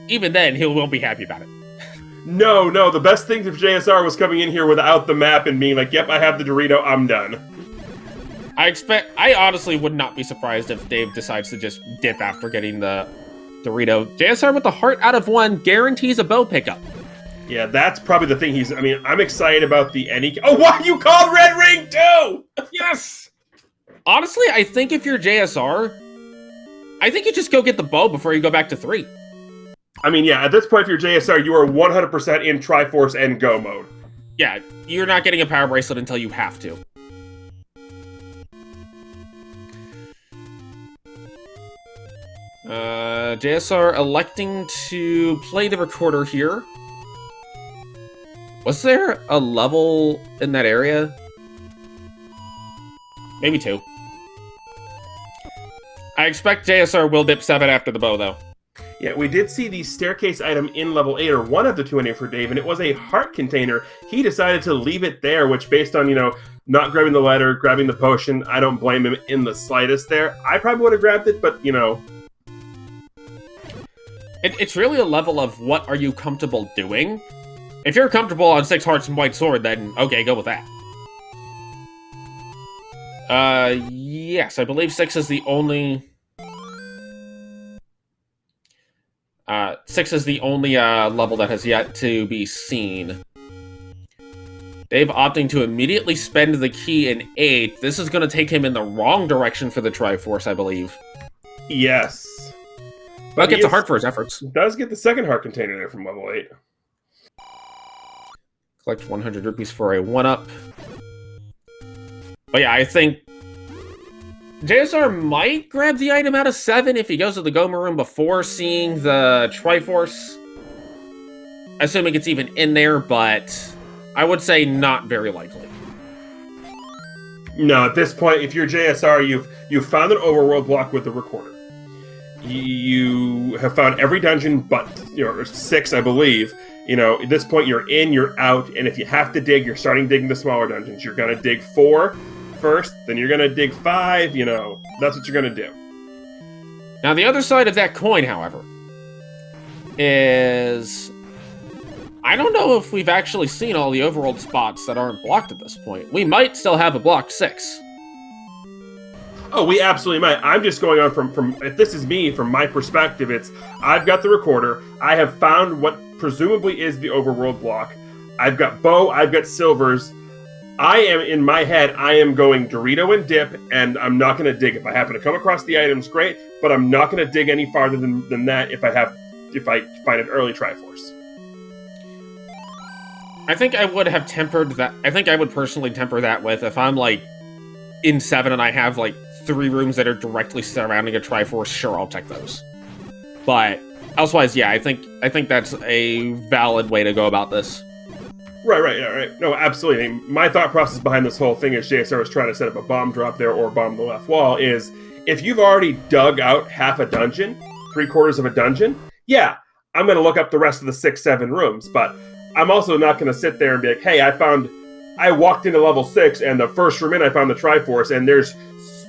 even then, he won't be happy about it. No, the best thing if JSR was coming in here without the map and being like, yep, I have the Dorito, I'm done. I honestly would not be surprised if Dave decides to just dip after getting the Dorito. JSR with the heart out of 1 guarantees a bow pickup. Yeah, that's probably the thing I'm excited about the any... Oh, what? You called Red Ring too? Yes! Honestly, I think if you're JSR, I think you just go get the bow before you go back to 3. I mean, yeah, at this point, if you're JSR, you are 100% in Triforce and Go mode. Yeah, you're not getting a power bracelet until you have to. JSR electing to play the recorder here. Was there a level in that area? Maybe 2. I expect JSR will dip 7 after the bow, though. Yeah, we did see the staircase item in level 8, or one of the 2 in for Dave, and it was a heart container. He decided to leave it there, which based on, not grabbing the letter, grabbing the potion, I don't blame him in the slightest there. I probably would have grabbed it, but, It's really a level of what are you comfortable doing? If you're comfortable on 6 hearts and white sword, then okay, go with that. Yes, I believe 6 is the only... 6 is the only level that has yet to be seen. Dave opting to immediately spend the key in 8. This is going to take him in the wrong direction for the Triforce, I believe. Yes. But gets a heart for his efforts. Does get the second heart container there from level 8. Collect 100 rupees for a 1-up. But yeah, I think JSR might grab the item out of 7 if he goes to the Goma room before seeing the Triforce. assuming it's even in there, but I would say not very likely. No, at this point, if you're JSR, you've found an overworld block with the recorder. You have found every dungeon but 6, I believe. At this point, you're in, you're out, and if you have to dig, you're starting digging the smaller dungeons. You're going to dig 4 first, then you're going to dig 5, that's what you're going to do. Now, the other side of that coin, however, is I don't know if we've actually seen all the overworld spots that aren't blocked at this point. We might still have a blocked 6. Oh, we absolutely might. I'm just going on from if this is me, from my perspective, I've got the recorder. I have found what presumably is the overworld block. I've got bow, I've got silvers. In my head, I am going Dorito and dip, and I'm not going to dig. If I happen to come across the items, great, but I'm not going to dig any farther than that if I find an early Triforce. I think I would have tempered that. I think I would personally temper that with if I'm like in 7 and I have like 3 rooms that are directly surrounding a Triforce, sure, I'll check those. But elsewise, yeah, I think that's a valid way to go about this. Right. No, absolutely. My thought process behind this whole thing is JSR was trying to set up a bomb drop there or bomb the left wall is if you've already dug out half a dungeon, 3/4 of a dungeon, yeah, I'm going to look up the rest of the 6, 7 rooms, but I'm also not going to sit there and be like, hey, I walked into level 6 and the first room in I found the Triforce and there's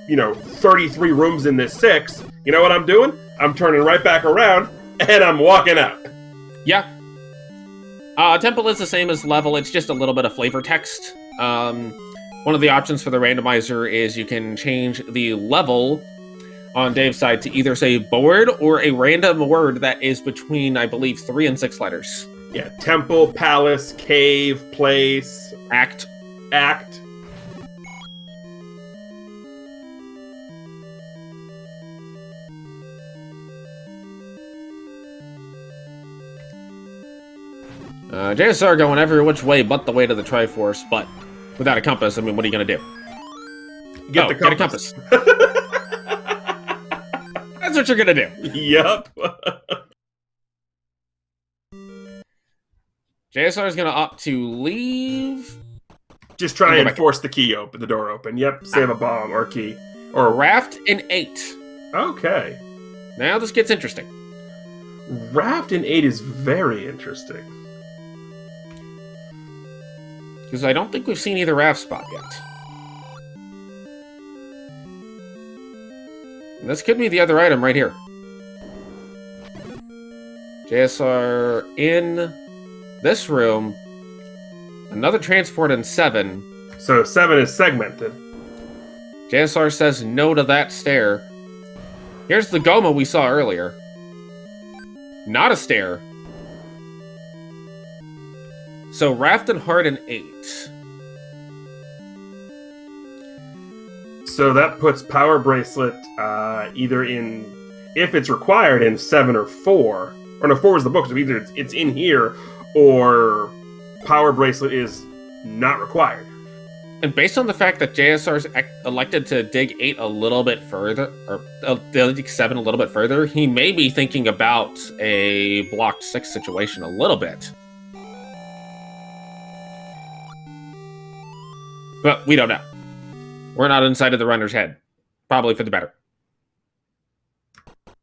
33 rooms in this 6. You know what I'm doing? I'm turning right back around and I'm walking out. Yeah. Temple is the same as level, it's just a little bit of flavor text. One of the options for the randomizer is you can change the level on Dave's side to either say board or a random word that is between, I believe, 3 and 6 letters. Yeah, temple, palace, cave, place, act. JSR going every which way but the way to the Triforce, but without a compass, I mean, what are you going to do? Get a compass. That's what you're going to do. Yep. JSR is going to opt to leave. Just try and force the door open. Yep, save a bomb or key. Or raft in 8. Okay. Now this gets interesting. Raft in 8 is very interesting. Because I don't think we've seen either raft spot yet. And this could be the other item right here. JSR in this room. Another transport in 7. So 7 is segmented. JSR says no to that stair. Here's the Goma we saw earlier. Not a stair. So raft and heart in 8. So that puts power bracelet either in, if it's required, in 7 or 4. Or no, 4 is the book, so either it's in here or power bracelet is not required. And based on the fact that JSR's elected to dig 8 a little bit further, or dig 7 a little bit further, he may be thinking about a blocked 6 situation a little bit. But we don't know. We're not inside of the runner's head. Probably for the better.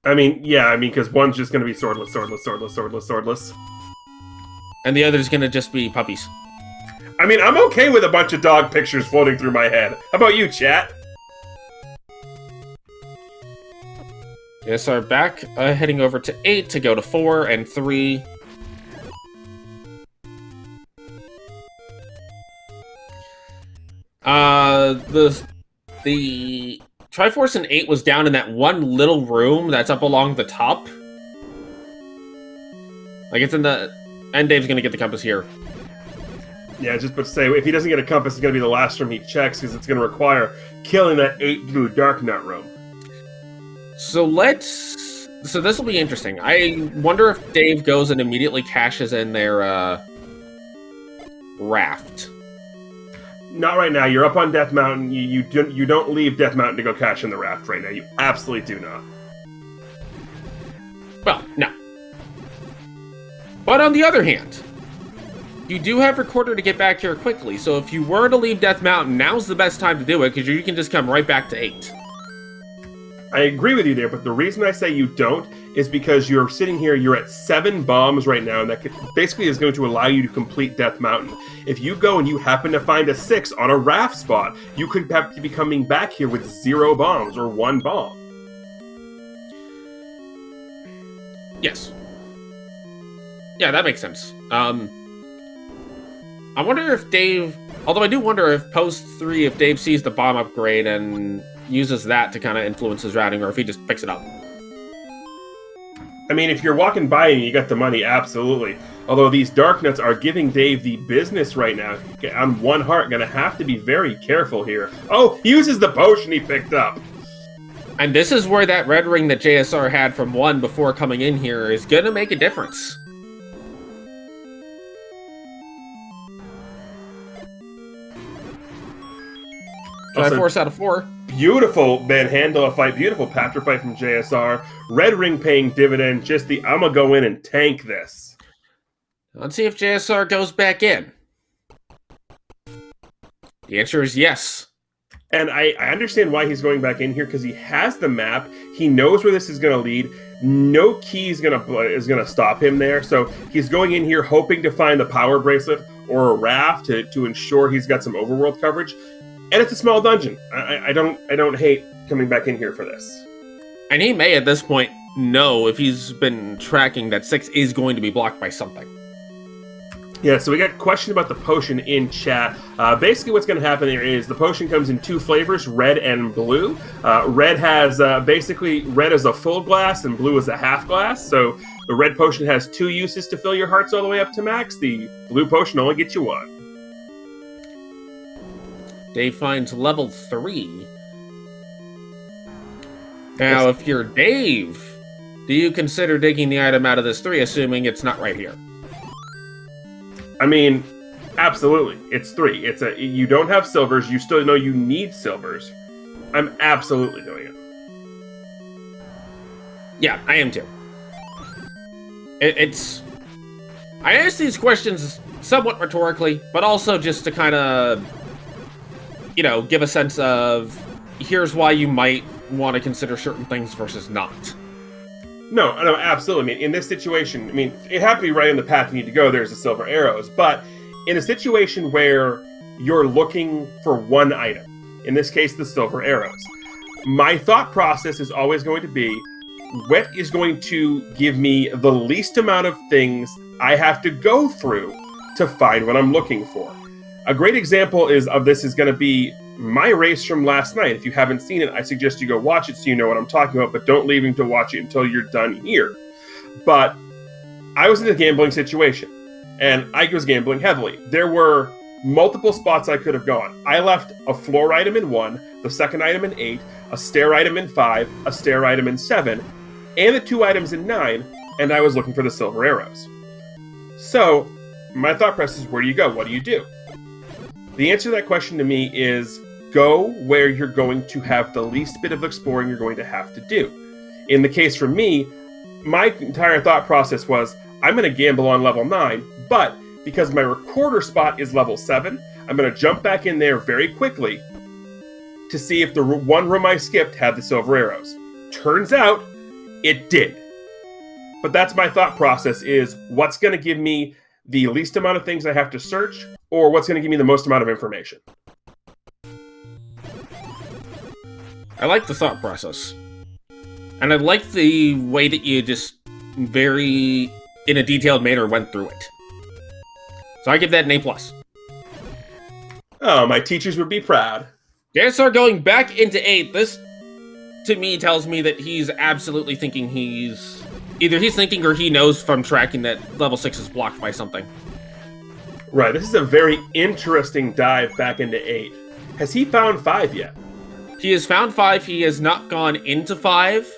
Because one's just going to be swordless. And the other's going to just be puppies. I'm okay with a bunch of dog pictures floating through my head. How about you, chat? Yes, our back heading over to 8 to go to 4 and 3. The Triforce in 8 was down in that one little room that's up along the top. Like, it's in the... And Dave's gonna get the compass here. Yeah, just but say, if he doesn't get a compass, it's gonna be the last room he checks, because it's gonna require killing that 8 blue Dark Nut room. So this will be interesting. I wonder if Dave goes and immediately cashes in their, raft. Not right now. You're up on Death Mountain. You don't leave Death Mountain to go cash in the raft right now. You absolutely do not. Well, no. But on the other hand, you do have Recorder to get back here quickly, so if you were to leave Death Mountain, now's the best time to do it, because you can just come right back to 8. I agree with you there, but the reason I say you don't is because you're sitting here, you're at 7 bombs right now, and that basically is going to allow you to complete Death Mountain. If you go and you happen to find a 6 on a raft spot, you could have to be coming back here with 0 bombs or 1 bomb. Yes. Yeah, that makes sense. I wonder if Dave... Although I do wonder if post 3, if Dave sees the bomb upgrade and uses that to kind of influence his routing, or if he just picks it up. I mean, if you're walking by and you got the money, absolutely. Although these Dark Nuts are giving Dave the business right now. On one heart, gonna have to be very careful here. Oh, he uses the potion he picked up. And this is where that red ring that JSR had from 1 before coming in here is gonna make a difference. Triforce out of 4. Beautiful manhandle a fight, beautiful Patra fight from JSR. Red ring paying dividend, just the I'm gonna go in and tank this. Let's see if JSR goes back in. The answer is yes. And I understand why he's going back in here, because he has the map. He knows where this is going to lead. No key is going to stop him there. So he's going in here hoping to find the power bracelet or a raft to ensure he's got some overworld coverage. And it's a small dungeon. I don't hate coming back in here for this. And he may at this point know, if he's been tracking, that 6 is going to be blocked by something. Yeah, so we got a question about the potion in chat. Basically what's going to happen here is the potion comes in 2 flavors, red and blue. Red has, red is a full glass and blue is a half glass. So the red potion has 2 uses to fill your hearts all the way up to max. The blue potion only gets you 1. Dave finds level 3. Now, if you're Dave, do you consider digging the item out of this 3, assuming it's not right here? I mean, absolutely. It's 3. You don't have silvers. You still know you need silvers. I'm absolutely doing it. Yeah, I am too. I ask these questions somewhat rhetorically, but also just to kind of, give a sense of, here's why you might want to consider certain things versus not. No, absolutely. I mean, in this situation, it had to be right in the path you need to go. There's the silver arrows. But in a situation where you're looking for one item, in this case, the silver arrows, my thought process is always going to be, what is going to give me the least amount of things I have to go through to find what I'm looking for? A great example of this is going to be my race from last night. If you haven't seen it, I suggest you go watch it so you know what I'm talking about, but don't leave him to watch it until you're done here. But I was in a gambling situation, and I was gambling heavily. There were multiple spots I could have gone. I left a floor item in 1, the second item in 8, a stair item in 5, a stair item in 7, and the 2 items in 9, and I was looking for the silver arrows. So, my thought process is, where do you go? What do you do? The answer to that question to me is, go where you're going to have the least bit of exploring you're going to have to do. In the case for me, my entire thought process was, I'm going to gamble on level 9, but because my recorder spot is level 7, I'm going to jump back in there very quickly to see if the one room I skipped had the silver arrows. Turns out, it did. But that's my thought process, is what's going to give me the least amount of things I have to search, or what's going to give me the most amount of information. I like the thought process. And I like the way that you just very, in a detailed manner, went through it. So I give that an A+. Oh, my teachers would be proud. JSR going back into 8, this, to me, tells me that he's absolutely thinking either he's thinking or he knows from tracking that level 6 is blocked by something. Right, this is a very interesting dive back into 8. Has he found 5 yet? He has found 5, he has not gone into 5.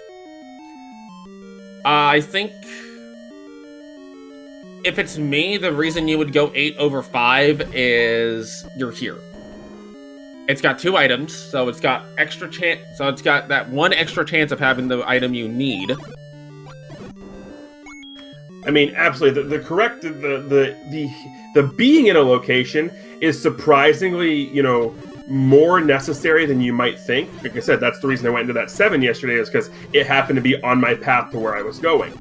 I think, if it's me, the reason you would go 8 over 5 is you're here. It's got 2 items, so it's got extra chance. So it's got that one extra chance of having the item you need. I mean, absolutely. The being in a location is surprisingly, more necessary than you might think. Like I said, that's the reason I went into that 7 yesterday, is because it happened to be on my path to where I was going.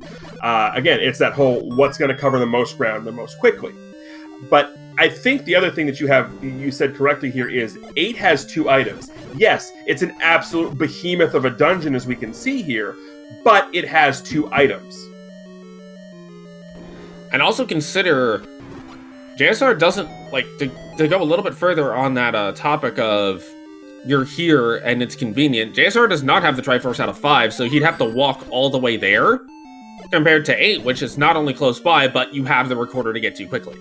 Again, it's that whole what's going to cover the most ground the most quickly. But I think the other thing that you said correctly here is 8 has 2 items. Yes, it's an absolute behemoth of a dungeon, as we can see here, but it has 2 items. And also consider, JSR doesn't, like, to go a little bit further on that topic of you're here and it's convenient, JSR does not have the Triforce out of 5, so he'd have to walk all the way there, compared to 8, which is not only close by, but you have the recorder to get to quickly.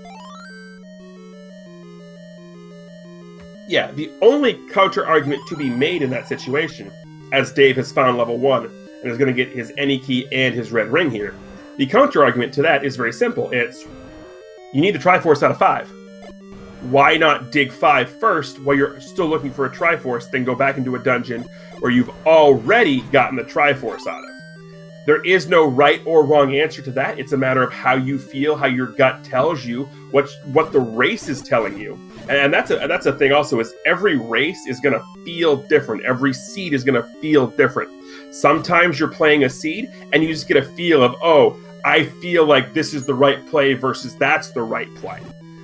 Yeah, the only counter-argument to be made in that situation, as Dave has found level 1, and is going to get his any key and his red ring here, the counter-argument to that is very simple. It's, you need the Triforce out of 5. Why not dig 5 first while you're still looking for a Triforce, then go back into a dungeon where you've already gotten the Triforce out of? There is no right or wrong answer to that. It's a matter of how you feel, how your gut tells you, what the race is telling you. And that's a thing also, is every race is going to feel different. Every seed is going to feel different. Sometimes you're playing a seed and you just get a feel of, oh, I feel like this is the right play versus that's the right play.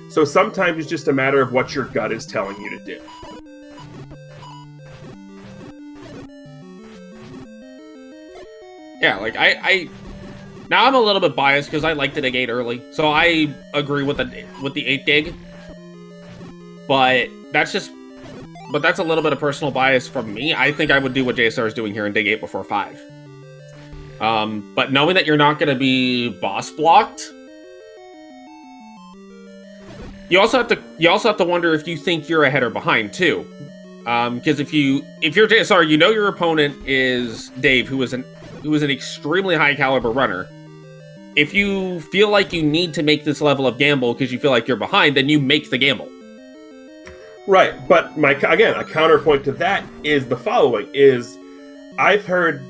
So sometimes it's just a matter of what your gut is telling you to do. Yeah, like, now I'm a little bit biased because I like to dig 8 early, so I agree with the 8 dig. But that's a little bit of personal bias from me. I think I would do what JSR is doing here and dig 8 before 5. But knowing that you're not going to be boss blocked, you also have to wonder if you think you're ahead or behind too. Because if you're JSR, you know your opponent is Dave, who is an extremely high caliber runner. If you feel like you need to make this level of gamble because you feel like you're behind, then you make the gamble. Right, but a counterpoint to that is the following: is I've had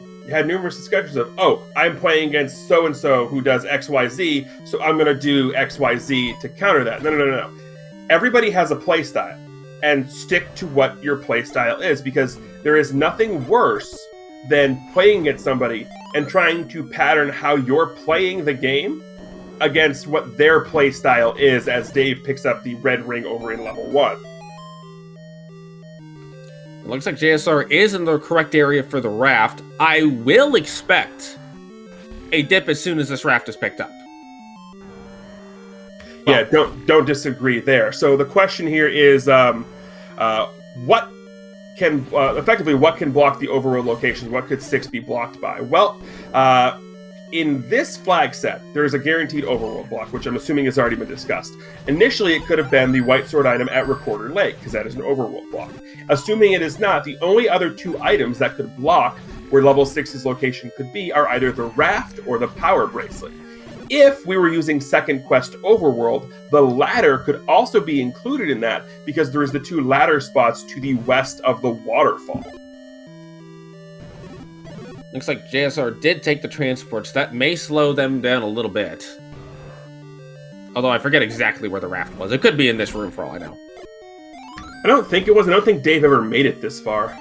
numerous discussions of, oh, I'm playing against so and so who does XYZ, so I'm going to do XYZ to counter that. No. Everybody has a play style, and stick to what your play style is, because there is nothing worse than playing against somebody and trying to pattern how you're playing the game against what their play style is, as Dave picks up the red ring over in level 1. It looks like JSR is in the correct area for the raft. I will expect a dip as soon as this raft is picked up. Yeah, don't disagree there. So the question here is, what can block the overworld locations? What could 6 be blocked by? Well, in this flag set, there is a guaranteed overworld block, which I'm assuming has already been discussed. Initially, it could have been the white sword item at Recorder Lake, because that is an overworld block. Assuming it is not, the only other 2 items that could block where level 6's location could be are either the raft or the power bracelet. If we were using second quest overworld, the ladder could also be included in that, because there is the 2 ladder spots to the west of the waterfall. Looks like JSR did take the transports. That may slow them down a little bit. Although I forget exactly where the raft was. It could be in this room for all I know. I don't think it was. I don't think Dave ever made it this far.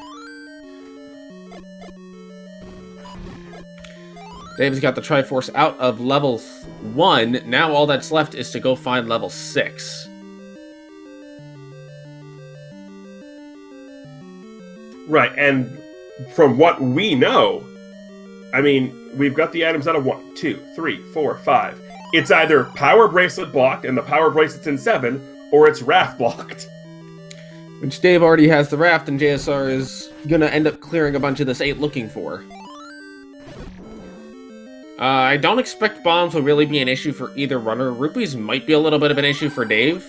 Dave's got the Triforce out of level 1. Now all that's left is to go find level 6. Right, and from what we know, I mean, we've got the items out of 1, 2, 3, 4, 5. It's either power bracelet blocked, and the power bracelet's in 7, or it's raft blocked. Which Dave already has the raft, and JSR is gonna end up clearing a bunch of this 8 looking for. I don't expect bombs will really be an issue for either runner. Rupees might be a little bit of an issue for Dave.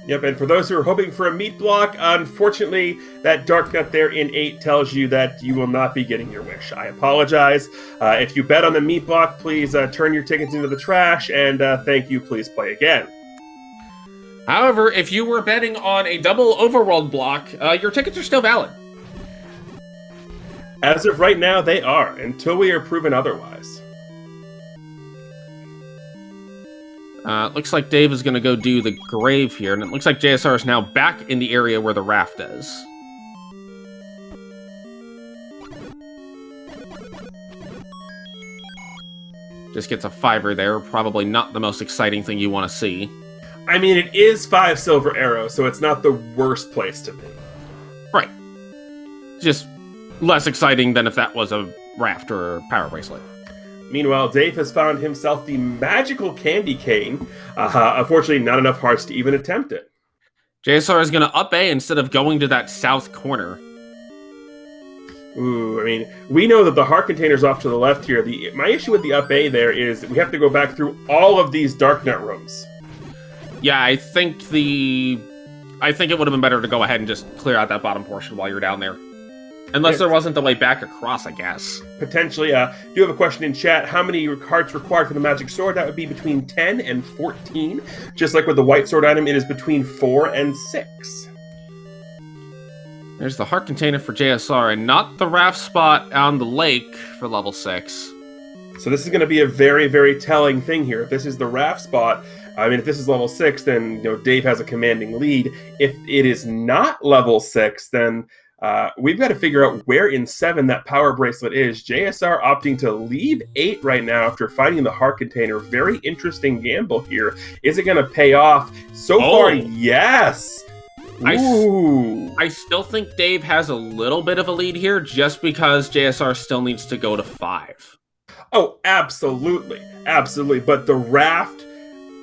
Yep, and for those who are hoping for a meat block, unfortunately, that dark nut there in 8 tells you that you will not be getting your wish. I apologize. If you bet on the meat block, please turn your tickets into the trash, and thank you, please play again. However, if you were betting on a double overworld block, your tickets are still valid. As of right now, they are, until we are proven otherwise. Looks like Dave is going to go do the grave here, and it looks like JSR is now back in the area where the raft is. Just gets a 5er there, probably not the most exciting thing you want to see. I mean, it is 5 silver arrows, so it's not the worst place to be. Right. Just less exciting than if that was a raft or a power bracelet. Meanwhile, Dave has found himself the magical candy cane. Unfortunately, not enough hearts to even attempt it. JSR is going to up A instead of going to that south corner. Ooh, I mean, we know that the heart container's off to the left here. My issue with the up A there is we have to go back through all of these darknet rooms. Yeah, I think it would have been better to go ahead and just clear out that bottom portion while you're down there. Unless there wasn't the way back across, I guess. Potentially. Do have a question in chat. How many hearts required for the magic sword? That would be between 10 and 14. Just like with the white sword item, it is between 4 and 6. There's the heart container for JSR, and not the raft spot on the lake for level 6. So this is going to be a very, very telling thing here. If this is the raft spot, I mean, if this is level 6, then Dave has a commanding lead. If it is not level 6, then we've got to figure out where in 7 that power bracelet is. JSR opting to leave 8 right now after finding the heart container. Very interesting gamble here. Is it going to pay off? So far, yes! Ooh. I still think Dave has a little bit of a lead here just because JSR still needs to go to 5. Oh, absolutely. Absolutely. But the raft,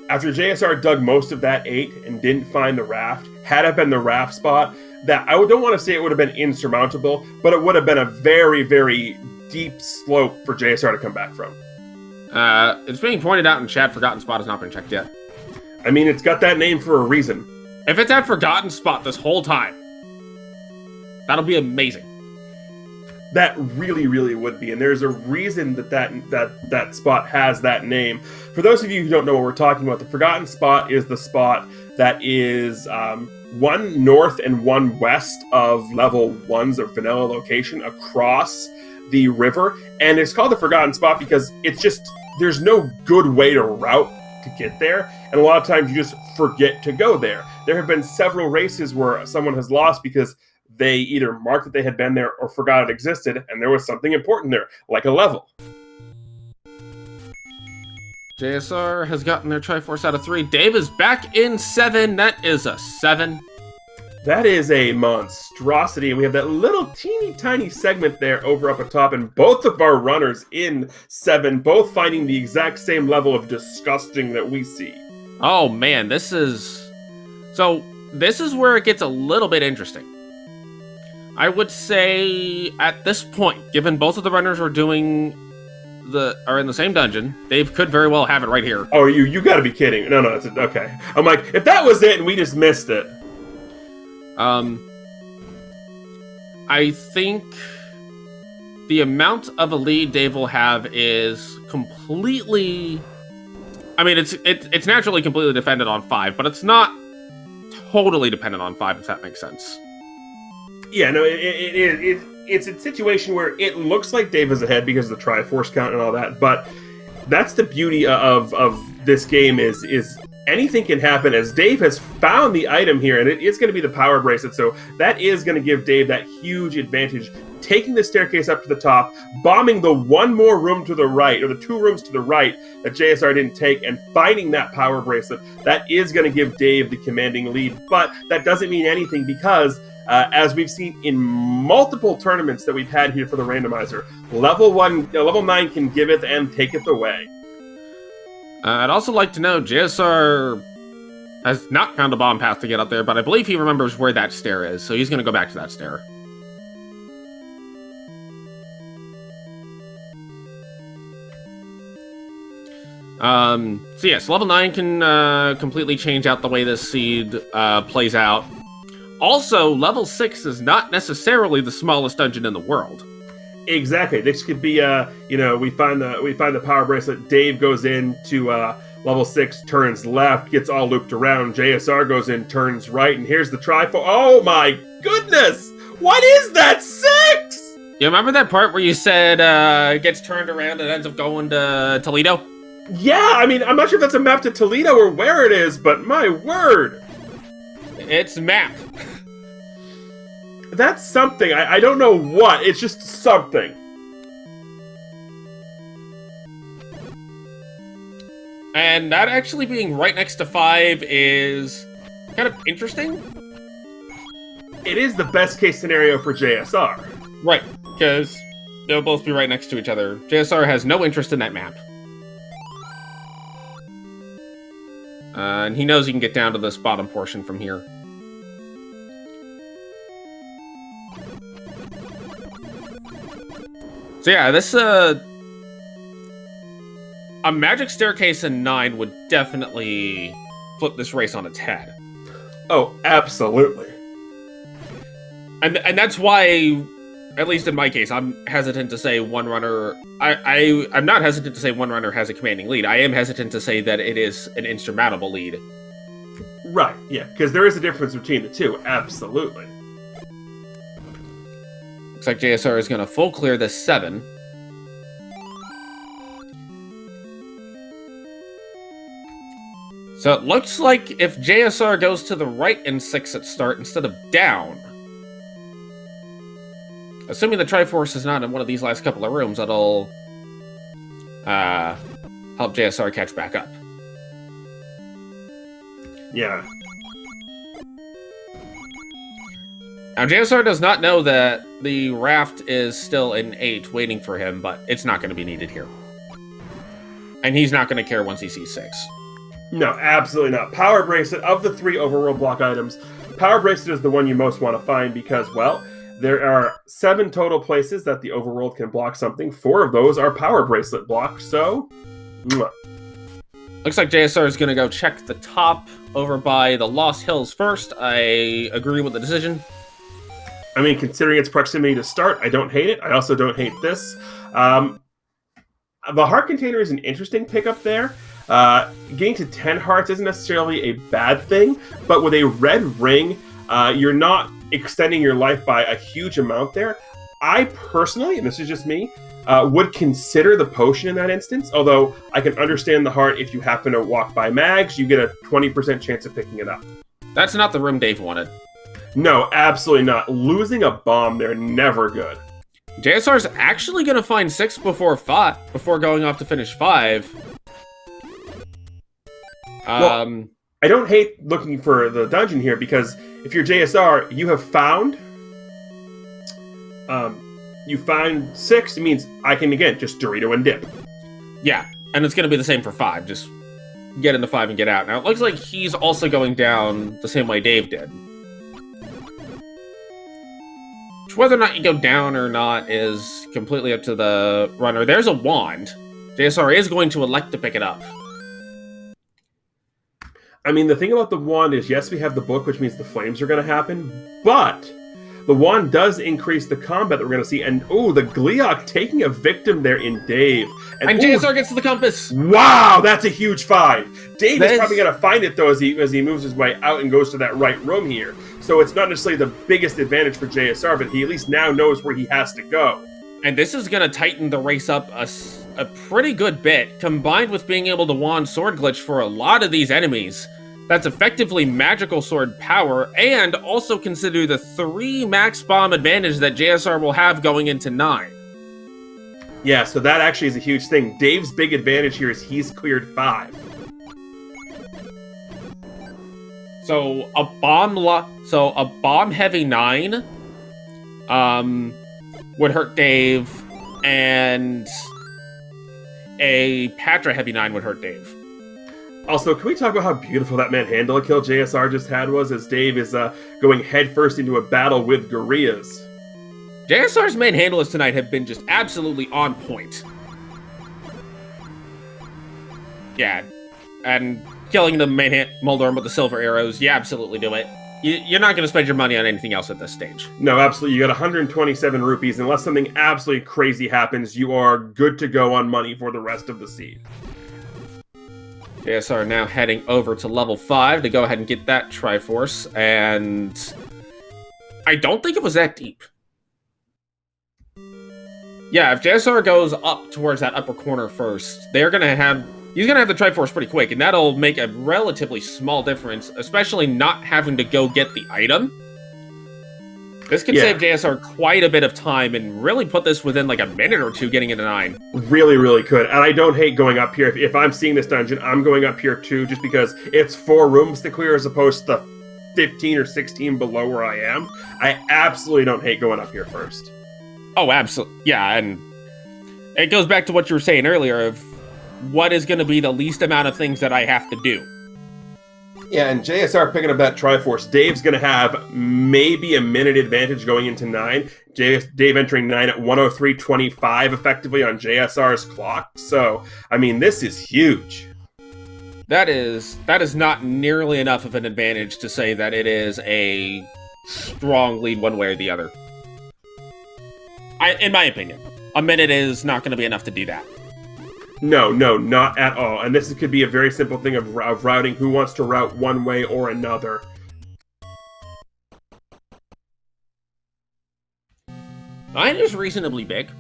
after JSR dug most of that 8 and didn't find the raft, had it been the raft spot, that I don't want to say it would have been insurmountable, but it would have been a very, very deep slope for JSR to come back from. It's being pointed out in chat, Forgotten Spot has not been checked yet. I mean, it's got that name for a reason. If it's at Forgotten Spot this whole time, that'll be amazing. That really, really would be, and there's a reason that spot has that name. For those of you who don't know what we're talking about, the Forgotten Spot is the spot that is 1 north and 1 west of level 1's or vanilla location across the river, and it's called the Forgotten Spot because it's just, there's no good way to route to get there, and a lot of times you just forget to go there. There have been several races where someone has lost because they either marked that they had been there or forgot it existed, and there was something important there, like a level. JSR has gotten their Triforce out of 3. Dave is back in 7. That is a 7. That is a monstrosity, and we have that little teeny tiny segment there over up atop, and both of our runners in 7, both finding the exact same level of disgusting that we see. Oh man, this is where it gets a little bit interesting. I would say at this point, given both of the runners are in the same dungeon, Dave could very well have it right here. Oh, you got to be kidding! No, it's okay. I'm like, if that was it and we just missed it. I think the amount of a lead Dave will have is completely. I mean, it's naturally completely dependent on 5, but it's not totally dependent on 5, if that makes sense. Yeah, no, it's a situation where it looks like Dave is ahead because of the Triforce count and all that, but that's the beauty of this game is anything can happen, as Dave has found the item here, and it's going to be the power bracelet, so that is going to give Dave that huge advantage, taking the staircase up to the top, bombing the 1 more room to the right, or the 2 rooms to the right that JSR didn't take, and finding that power bracelet. That is going to give Dave the commanding lead, but that doesn't mean anything because as we've seen in multiple tournaments that we've had here for the randomizer, level 9 can giveth and taketh away. I'd also like to know, JSR has not found a bomb path to get up there, but I believe he remembers where that stair is, so he's going to go back to that stair. So yes, level 9 can completely change out the way this seed plays out. Also, level 6 is not necessarily the smallest dungeon in the world. Exactly. This could be we find the power bracelet. Dave goes into level 6, turns left, gets all looped around. JSR goes in, turns right, and here's the Triforce. Oh my goodness! What is that 6? You remember that part where you said it gets turned around and ends up going to Toledo? Yeah, I mean, I'm not sure if that's a map to Toledo or where it is, but my word! It's map. That's something. I don't know what. It's just something. And that actually being right next to 5 is kind of interesting. It is the best case scenario for JSR. Right, because they'll both be right next to each other. JSR has no interest in that map. And he knows he can get down to this bottom portion from here. So yeah, this, a magic staircase in 9 would definitely flip this race on its head. Oh, absolutely. And that's why, at least in my case, I'm hesitant to say one runner... I'm not hesitant to say one runner has a commanding lead. I am hesitant to say that it is an insurmountable lead. Right, yeah, because there is a difference between the two, absolutely. Looks like JSR is going to full clear this 7. So it looks like if JSR goes to the right in 6 at start instead of down, assuming the Triforce is not in one of these last couple of rooms, that'll help JSR catch back up. Yeah. Now, JSR does not know that the raft is still in 8 waiting for him, but it's not going to be needed here. And he's not going to care once he sees 6. No, absolutely not. Power Bracelet, of the 3 Overworld block items, Power Bracelet is the one you most want to find because, well, there are 7 total places that the Overworld can block something. 4 of those are Power Bracelet blocks, so... Mwah. Looks like JSR is going to go check the top over by the Lost Hills first. I agree with the decision. I mean, considering its proximity to start, I don't hate it. I also don't hate this. The heart container is an interesting pickup there. Getting to 10 hearts isn't necessarily a bad thing, but with a red ring, you're not extending your life by a huge amount there. I personally, and this is just me, would consider the potion in that instance, although I can understand the heart if you happen to walk by mags, you get a 20% chance of picking it up. That's not the room Dave wanted. No, absolutely not. Losing a bomb there, never good. JSR's actually going to find 6 before going off to finish 5. Well, I don't hate looking for the dungeon here because if you're JSR, you have found... you found 6, it means I can, again, just Dorito and dip. Yeah, and it's going to be the same for 5. Just get into 5 and get out. Now, it looks like he's also going down the same way Dave did. Whether or not you go down or not is completely up to the runner. There's a wand. JSR is going to elect to pick it up. I mean, the thing about the wand is, yes, we have the book, which means the flames are going to happen, but the wand does increase the combat that we're going to see. And, ooh, the Gleeok taking a victim there in Dave. And JSR gets to the compass. Wow, that's a huge find. Dave is probably going to find it, though, as he moves his way out and goes to that right room here. So it's not necessarily the biggest advantage for JSR, but he at least now knows where he has to go. And this is going to tighten the race up a pretty good bit, combined with being able to wand sword glitch for a lot of these enemies. That's effectively magical sword power, and also consider the 3 max bomb advantage that JSR will have going into 9. Yeah, so that actually is a huge thing. Dave's big advantage here is he's cleared 5. So a bomb heavy 9 would hurt Dave, and a Patra heavy 9 would hurt Dave. Also, can we talk about how beautiful that manhandle kill JSR just had was, as Dave is going headfirst into a battle with gorillas? JSR's manhandles tonight have been just absolutely on point. Yeah, and killing the Moldorm with the silver arrows, you absolutely do it. You're not going to spend your money on anything else at this stage. No, absolutely. You got 127 rupees. Unless something absolutely crazy happens, you are good to go on money for the rest of the seed. JSR now heading over to level 5 to go ahead and get that Triforce, and I don't think it was that deep. Yeah, if JSR goes up towards that upper corner first, they're going to have He's going to have the Triforce pretty quick, and that'll make a relatively small difference, especially not having to go get the item. This could save JSR quite a bit of time and really put this within like a minute or two getting into 9. Really, really could. And I don't hate going up here. If I'm seeing this dungeon, I'm going up here too, just because it's 4 rooms to clear as opposed to 15 or 16 below where I am. I absolutely don't hate going up here first. Oh, absolutely. Yeah, and it goes back to what you were saying earlier of what is going to be the least amount of things that I have to do. Yeah, and JSR picking up that Triforce. Dave's going to have maybe a minute advantage going into 9. Dave entering 9 at 103.25 effectively on JSR's clock. So, I mean, this is huge. That is not nearly enough of an advantage to say that it is a strong lead one way or the other. In my opinion, a minute is not going to be enough to do that. No, not at all. And this could be a very simple thing of routing who wants to route one way or another. 9 is reasonably big.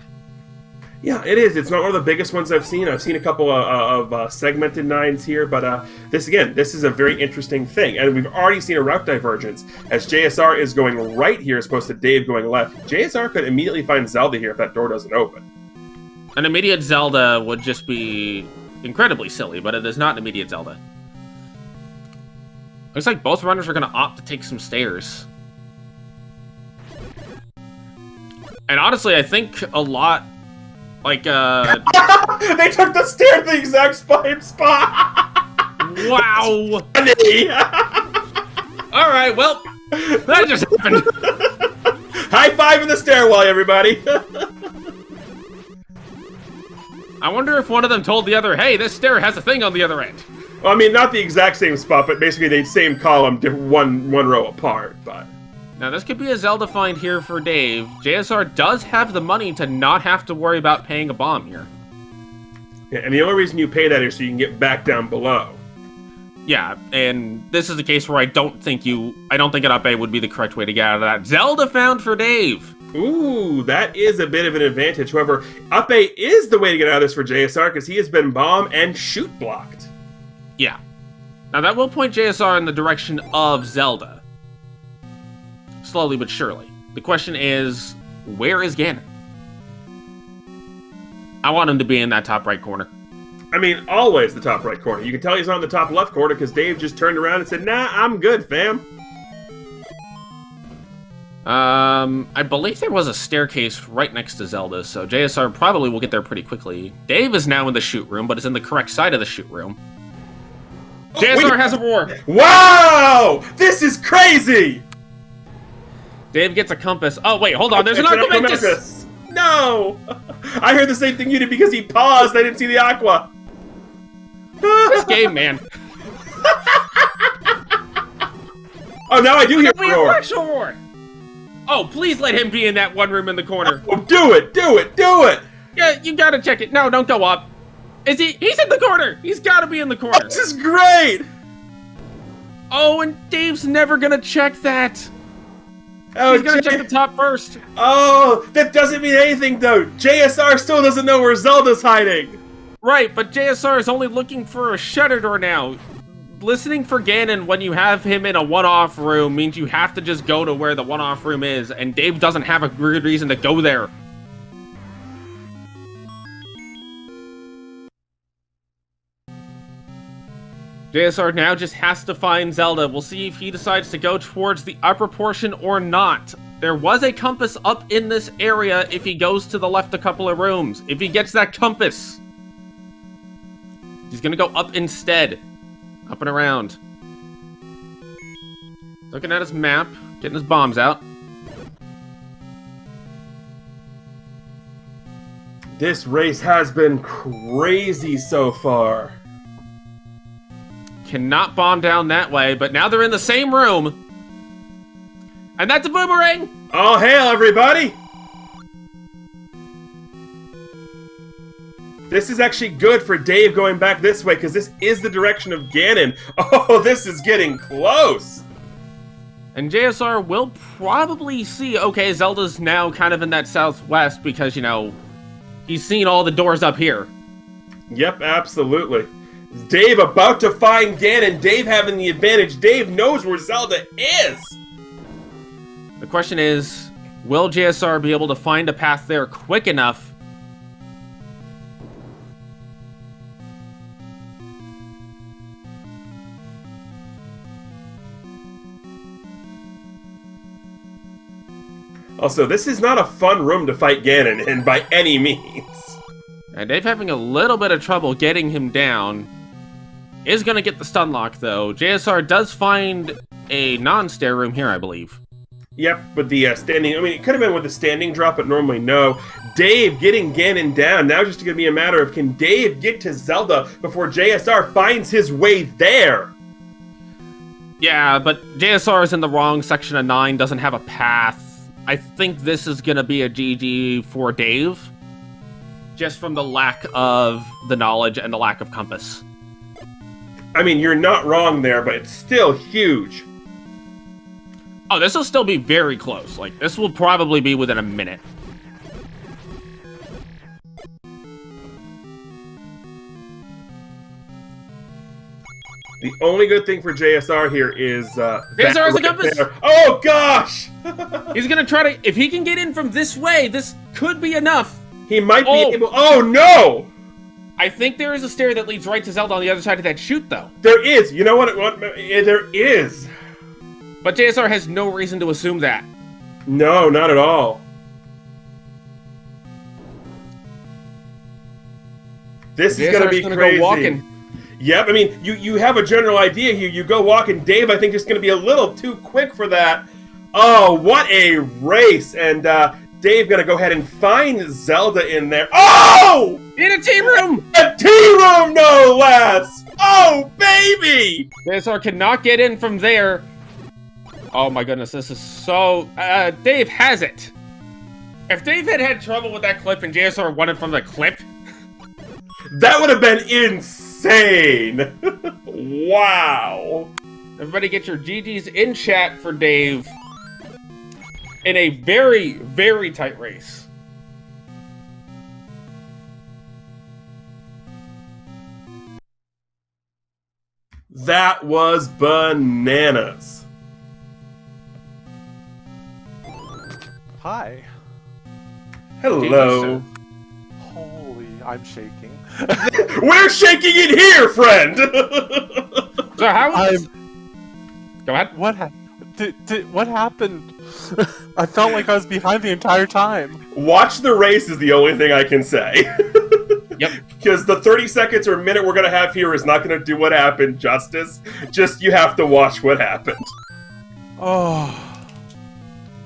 Yeah, it is. It's not one of the biggest ones I've seen. I've seen a couple of segmented 9s here, but this is a very interesting thing. And we've already seen a route divergence, as JSR is going right here as opposed to Dave going left. JSR could immediately find Zelda here if that door doesn't open. An immediate Zelda would just be incredibly silly, but it is not an immediate Zelda. Looks like both runners are going to opt to take some stairs. And honestly, I think a lot, like, they took the stair at the exact spot! Wow! Funny! Alright, well, that just happened. High five in the stairwell, everybody! I wonder if one of them told the other, hey, this stair has a thing on the other end. Well, I mean, not the exact same spot, but basically the same column, one row apart, but... Now, this could be a Zelda find here for Dave. JSR does have the money to not have to worry about paying a bomb here. Yeah, and the only reason you pay that is so you can get back down below. Yeah, and this is a case where I don't think an up A would be the correct way to get out of that. Zelda found for Dave! Ooh, that is a bit of an advantage. However, up A is the way to get out of this for JSR because he has been bomb and shoot blocked. Yeah. Now that will point JSR in the direction of Zelda. Slowly but surely. The question is, where is Ganon? I want him to be in that top right corner. I mean, always the top right corner. You can tell he's not in the top left corner because Dave just turned around and said, nah, I'm good, fam. I believe there was a staircase right next to Zelda, so JSR probably will get there pretty quickly. Dave is now in the shoot room, but is in the correct side of the shoot room. JSR has a roar! Wow! This is crazy! Dave gets a compass. Oh, wait, hold on, there's an Aquamentus! No! I heard the same thing you did because he paused, I didn't see the Aqua. This game, man. Oh, now I do hear the roar. Actual roar! Oh, please let him be in that one room in the corner. Oh, do it! Yeah, you gotta check it. No, don't go up. Is he? He's in the corner! He's gotta be in the corner. Oh, this is great! Oh, and Dave's never gonna check that. Oh, he's gonna check the top first. Oh, that doesn't mean anything, though. JSR still doesn't know where Zelda's hiding. Right, but JSR is only looking for a shutter door now. Listening for Ganon when you have him in a one-off room means you have to just go to where the one-off room is, and Dave doesn't have a good reason to go there. JSR now just has to find Zelda. We'll see if he decides to go towards the upper portion or not. There was a compass up in this area if he goes to the left a couple of rooms. If he gets that compass, he's gonna go up instead. Up and around. Looking at his map, getting his bombs out. This race has been crazy so far. Cannot bomb down that way, but now they're in the same room. And that's a boomerang! All hail, everybody! This is actually good for Dave going back this way, because this is the direction of Ganon. Oh, this is getting close! And JSR will probably see, okay, Zelda's now kind of in that southwest, because, you know, he's seen all the doors up here. Yep, absolutely. Dave about to find Ganon. Dave having the advantage. Dave knows where Zelda is. The question is, will JSR be able to find a path there quick enough? Also, this is not a fun room to fight Ganon in by any means. And Dave having a little bit of trouble getting him down. Is going to get the stun lock, though. JSR does find a non-stair room here, I believe. Yep, with the standing... I mean, it could have been with the standing drop, but normally no. Dave getting Ganon down. Now just going to be a matter of, can Dave get to Zelda before JSR finds his way there? Yeah, but JSR is in the wrong section of 9, doesn't have a path. I think this is going to be a GG for Dave. Just from the lack of the knowledge and the lack of compass. I mean, you're not wrong there, but it's still huge. Oh, this will still be very close. Like, this will probably be within a minute. The only good thing for JSR here is... JSR has a compass! There. Oh, gosh! He's gonna try to... If he can get in from this way, this could be enough. He might be able... Oh, no! I think there is a stair that leads right to Zelda on the other side of that chute, though. There is. You know what? There is. But JSR has no reason to assume that. No, not at all. This is going to be crazy. Go walking. Yep, I mean, you have a general idea here. You go walking. Dave, I think, is going to be a little too quick for that. Oh, what a race. And Dave going to go ahead and find Zelda in there. Oh! In a tea room! A tea room, no less! Oh, baby! JSR cannot get in from there. Oh my goodness, this is so... Dave has it. If Dave had trouble with that clip and JSR won it from the clip... That would have been insane! Wow! Everybody get your GGs in chat for Dave. In a very, very tight race. That was bananas. Hi. Hello. Holy, I'm shaking. We're shaking it here, friend! So how is... Go ahead. What what happened? I felt like I was behind the entire time. Watch the race is the only thing I can say. Yep. Because the 30 seconds or minute we're going to have here is not going to do what happened justice. Just, you have to watch what happened. Oh.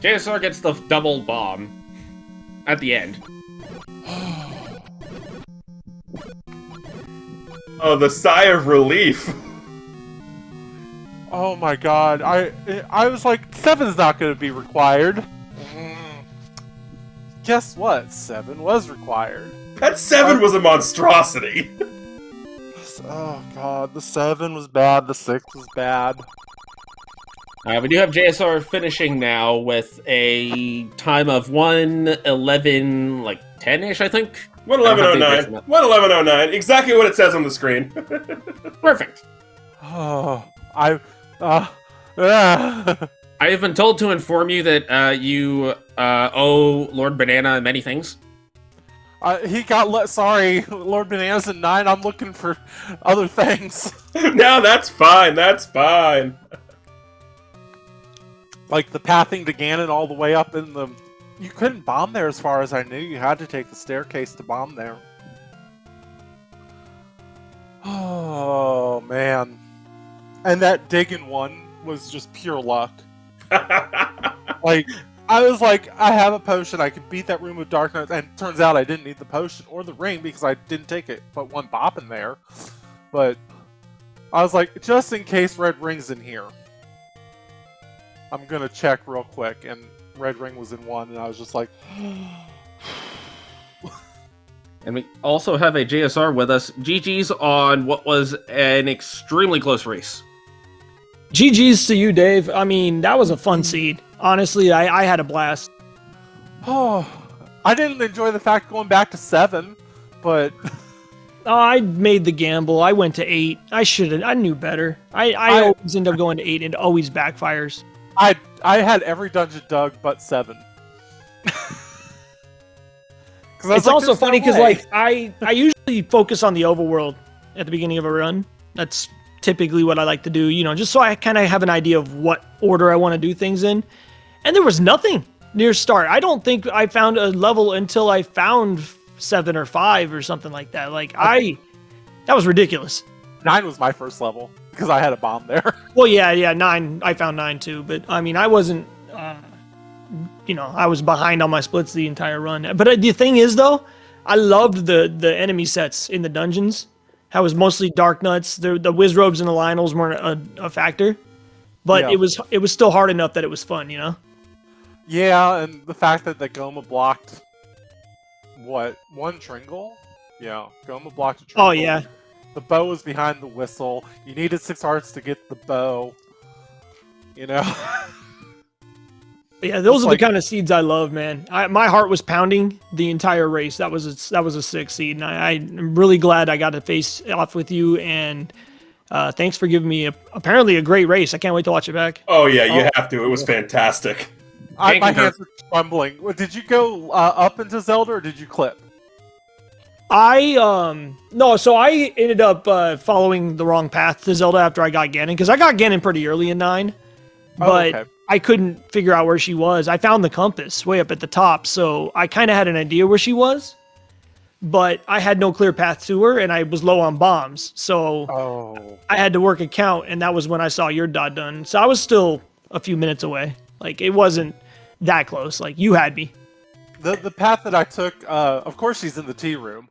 JSR gets the double bomb at the end. Oh, the sigh of relief. Oh my god. I was like, 7's not going to be required. Guess what? 7 was required. That 7 was a monstrosity. Oh god, the 7 was bad, the 6 was bad. We do have JSR finishing now with a time of 1:11, like 10-ish, I think. 1:11:09. 1:11:09. Exactly what it says on the screen. Perfect. Oh, I have been told to inform you that you owe Lord Banana many things. He got sorry, Lord Banana's at 9. I'm looking for other things. No, that's fine. That's fine. Like the pathing to Ganon all the way up in the... You couldn't bomb there as far as I knew. You had to take the staircase to bomb there. Oh, man. And that digging one was just pure luck. Like, I was like, I have a potion, I could beat that room with darkness, and it turns out I didn't need the potion or the ring because I didn't take it, but one bop in there. But I was like, just in case red ring's in here, I'm gonna check real quick, and red ring was in 1, and I was just like... And we also have a JSR with us. GG's on what was an extremely close race. GG's to you, Dave. I mean, that was a fun seed. Honestly, I had a blast. Oh, I didn't enjoy the fact going back to 7, but... I made the gamble. I went to 8. I should have. I knew better. I always end up going to 8, and it always backfires. I had every dungeon dug but 7. It's also funny because like I usually focus on the overworld at the beginning of a run. That's typically what I like to do, just so I kind of have an idea of what order I want to do things in. And there was nothing near start. I don't think I found a level until I found 7 or 5 or something like that. That was ridiculous. 9 was my first level because I had a bomb there. Well, yeah, 9. I found 9 too, but I mean, I wasn't. I was behind on my splits the entire run. But the thing is, though, I loved the enemy sets in the dungeons. How it was mostly Dark Nuts. The Wizrobes and the Lionels weren't a factor. But it was still hard enough that it was fun, Yeah, and the fact that the Goma blocked, 1 Tringle? Yeah, Goma blocked a Tringle. Oh, yeah. The bow was behind the whistle. You needed 6 hearts to get the bow. Yeah, those are the kind of seeds I love, man. My heart was pounding the entire race. That was a 6 seed, and I'm really glad I got to face off with you. And thanks for giving me apparently a great race. I can't wait to watch it back. Oh yeah, you have to. It was fantastic. My hands are trembling. Did you go up into Zelda or did you clip? No. So I ended up following the wrong path to Zelda after I got Ganon because I got Ganon pretty early in 9, but. Okay. I couldn't figure out where she was. I found the compass way up at the top, so I kind of had an idea where she was, but I had no clear path to her, and I was low on bombs, so I had to work a count, and that was when I saw your dot done. So I was still a few minutes away. Like, it wasn't that close. Like, you had me. The path that I took, of course she's in the tea room.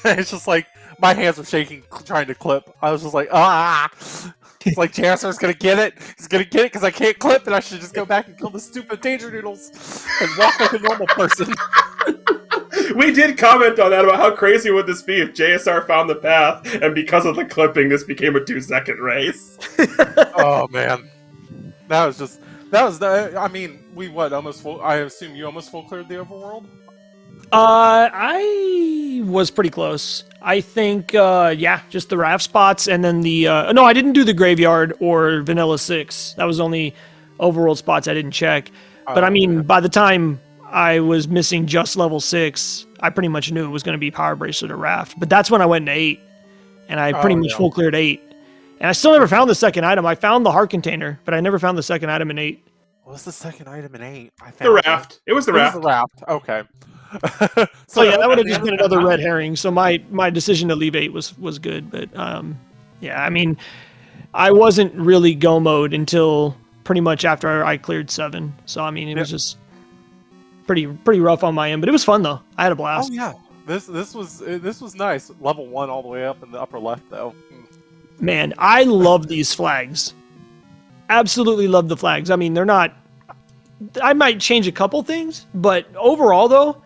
It's just like, my hands were shaking trying to clip. I was just like, It's like Chancellor's gonna get it. He's gonna get it because I can't clip, and I should just go back and kill the stupid danger noodles and walk like a normal person. We did comment on that about how crazy would this be if JSR found the path, and because of the clipping, this became a 2-second race. Oh man, I mean, we almost full. I assume you almost full cleared the overworld. I was pretty close. I think, just the raft spots, and then no, I didn't do the graveyard or Vanilla 6. That was only overworld spots I didn't check. But I mean, by the time I was missing just level 6, I pretty much knew it was going to be Power Bracelet or Raft. But that's when I went to 8, and I pretty much full cleared 8. And I still never found the second item. I found the heart container, but I never found the second item in 8. What's the second item in 8? The raft. It was the raft. It was the raft. Okay. So yeah, that would have just been another red herring. So my decision to leave 8 was good, but yeah, I mean, I wasn't really go mode until pretty much after I cleared 7. So I mean, it was just pretty rough on my end, but it was fun though. I had a blast. Oh yeah, this was nice. Level 1 all the way up in the upper left though. Man, I love these flags. Absolutely love the flags. I mean, they're not. I might change a couple things, but overall though,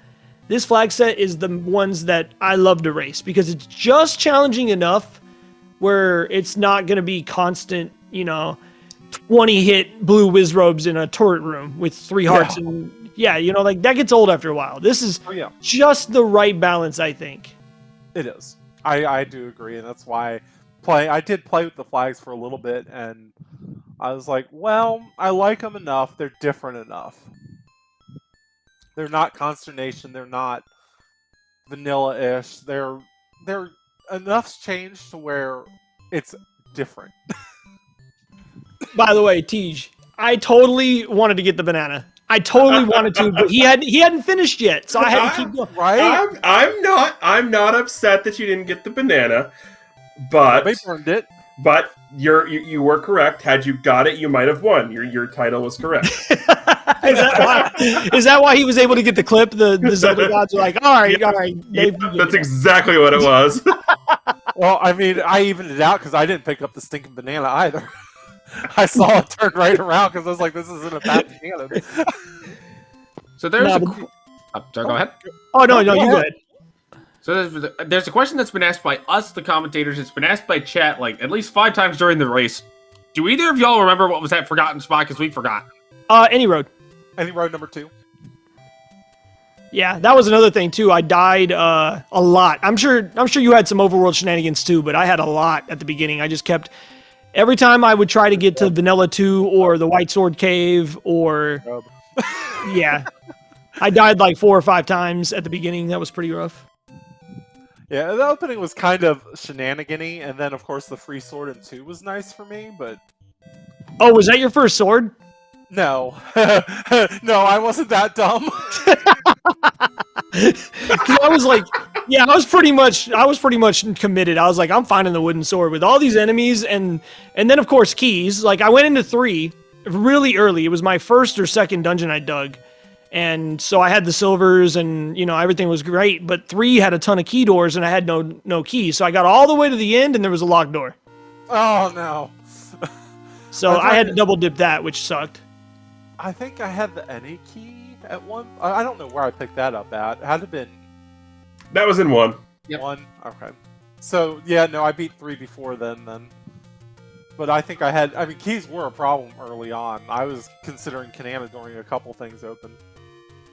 this flag set is the ones that I love to race because it's just challenging enough where it's not going to be constant, 20 hit blue Wizrobes in a turret room with 3 hearts. Yeah. And like that gets old after a while. This is just the right balance, I think. It is. I do agree, and that's why I did play with the flags for a little bit, and I was like, well, I like them enough. They're different enough. They're not consternation. They're not vanilla-ish. They're enough's changed to where it's different. By the way, Tej, I totally wanted to get the banana. I totally wanted to, but he hadn't finished yet, so I had to keep going. Right? I'm not upset that you didn't get the banana, but they burned it. But you were correct. Had you got it, you might have won. Your title was correct. Is that why he was able to get the clip? The Zelda gods are like, all right. Yeah, that's exactly what it was. Well, I mean, I evened it out because I didn't pick up the stinking banana either. I saw it turn right around because I was like, this isn't a bad banana. So there's sorry, go ahead. Oh, no, you go ahead. So there's a question that's been asked by us, the commentators. It's been asked by chat like at least 5 times during the race. Do either of y'all remember what was that forgotten spot? Because we forgot. Any road. Any road number 2. Yeah, that was another thing too. I died a lot. I'm sure you had some overworld shenanigans too, but I had a lot at the beginning. I just kept every time I would try to get to Vanilla 2 or the White Sword Cave or yeah. I died like 4 or 5 times at the beginning. That was pretty rough. Yeah, the opening was kind of shenanigan-y, and then of course the free sword in 2 was nice for me, but Oh, was that your first sword? no. No, I wasn't that dumb. I was like, yeah, I was pretty much committed. I was like, I'm finding the wooden sword with all these enemies, and then of course keys. Like I went into 3 really early. It was my first or second dungeon I dug, and so I had the silvers, and everything was great. But 3 had a ton of key doors, and I had no keys. So I got all the way to the end, and there was a locked door. Oh no! So I had to double dip that, which sucked. I think I had the NA key at one. I don't know where I picked that up at. It had to have been That was in 1. Yep. 1. Okay. So yeah, no, I beat 3 before then. But I think keys were a problem early on. I was considering Kananadoring a couple things open.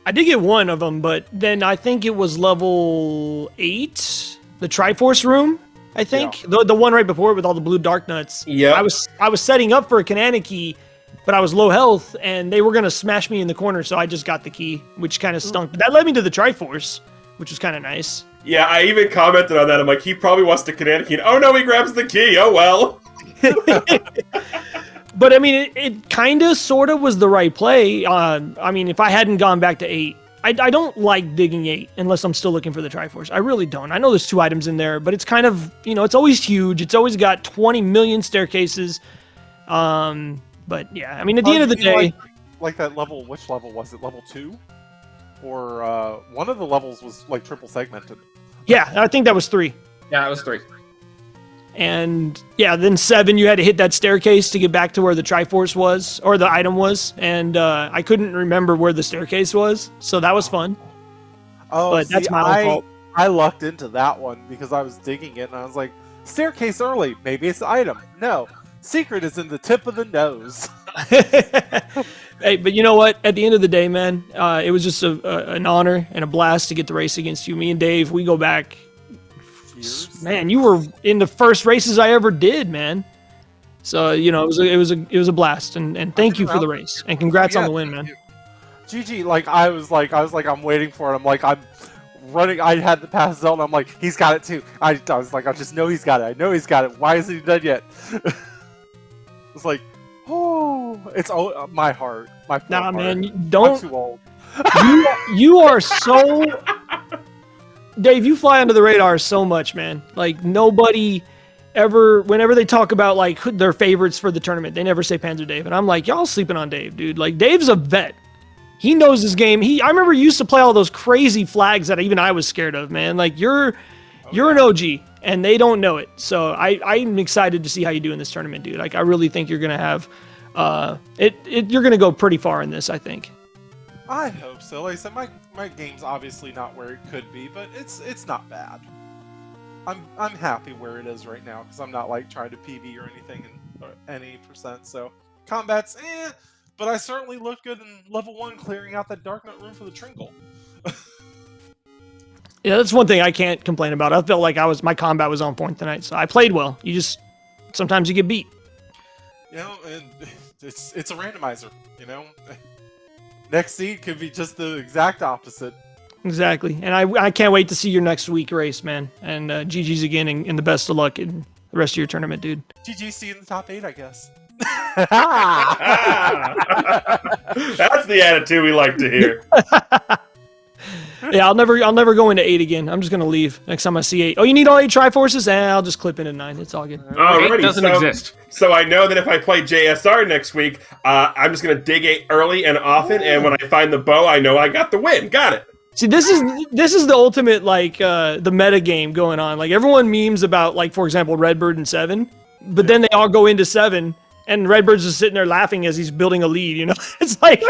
I did get one of them, but then I think it was level 8, the Triforce room. I think the one right before it with all the blue dark nuts. Yeah. I was setting up for a Kanana key, but I was low health, and they were gonna smash me in the corner, so I just got the key, which kind of stunk. But that led me to the Triforce, which was kind of nice. Yeah, I even commented on that. I'm like, he probably wants to Kanana. Oh no, he grabs the key. Oh well. But I mean, it kind of, sort of was the right play. I mean, if I hadn't gone back to 8, I don't like digging 8 unless I'm still looking for the Triforce. I really don't. I know there's 2 items in there, but it's kind of, it's always huge. It's always got 20 million staircases. But yeah, I mean, at the end of the day, like that level. Which level was it? Level 2, or one of the levels was like triple segmented. yeah, I think that was 3. Yeah, it was 3. And yeah, then 7, you had to hit that staircase to get back to where the Triforce was, or the item was. And I couldn't remember where the staircase was, so that was fun. Oh, but that's my own fault. I lucked into that one because I was digging it, and I was like, staircase early. Maybe it's the item. No, secret is in the tip of the nose. Hey, but you know what? At the end of the day, man, it was just an honor and a blast to get the race against you. Me and Dave, we go back. Man, you were in the first races I ever did, man. So it was a blast, and thank you for the race, and congrats on the win, man. GG, I was like, I'm waiting for it. I'm like, I'm running. I had the pass Zelda. I'm like, he's got it too. I was like, I just know he's got it. I know he's got it. Why isn't he done yet? It's like, oh, it's my heart. My poor heart. Man, don't. I'm too old. You are so. Dave, you fly under the radar so much, man. Like, nobody ever, whenever they talk about, like, their favorites for the tournament, they never say PanzerDave. And I'm like, y'all sleeping on Dave, dude. Like, Dave's a vet. He knows his game. I remember you used to play all those crazy flags that even I was scared of, man. Like, you're an OG, and they don't know it. So I'm excited to see how you do in this tournament, dude. Like, I really think you're going to have, you're going to go pretty far in this, I think. I hope so. Like I said, my game's obviously not where it could be, but it's not bad. I'm happy where it is right now because I'm not like trying to PB or anything in any percent. So combat's but I certainly looked good in level 1 clearing out that dark nut room for the Tringle. Yeah, that's one thing I can't complain about. I felt like my combat was on point tonight, so I played well. Sometimes you get beat. And it's a randomizer, Next seed could be just the exact opposite. Exactly. And I can't wait to see your next week race, man. And GG's again, and the best of luck in the rest of your tournament, dude. GGC in the top 8, I guess. That's the attitude we like to hear. Yeah, I'll never go into 8 again. I'm just gonna leave next time I see 8. Oh, you need all 8 Triforces? I'll just clip into 9. It's all good. It doesn't exist. So I know that if I play JSR next week, I'm just gonna dig 8 early and often, and when I find the bow, I know I got the win. Got it. See, this is the ultimate, like, the meta game going on. Like, everyone memes about, like, for example, Redbird and 7, but then they all go into 7, and Redbird's just sitting there laughing as he's building a lead. It's like.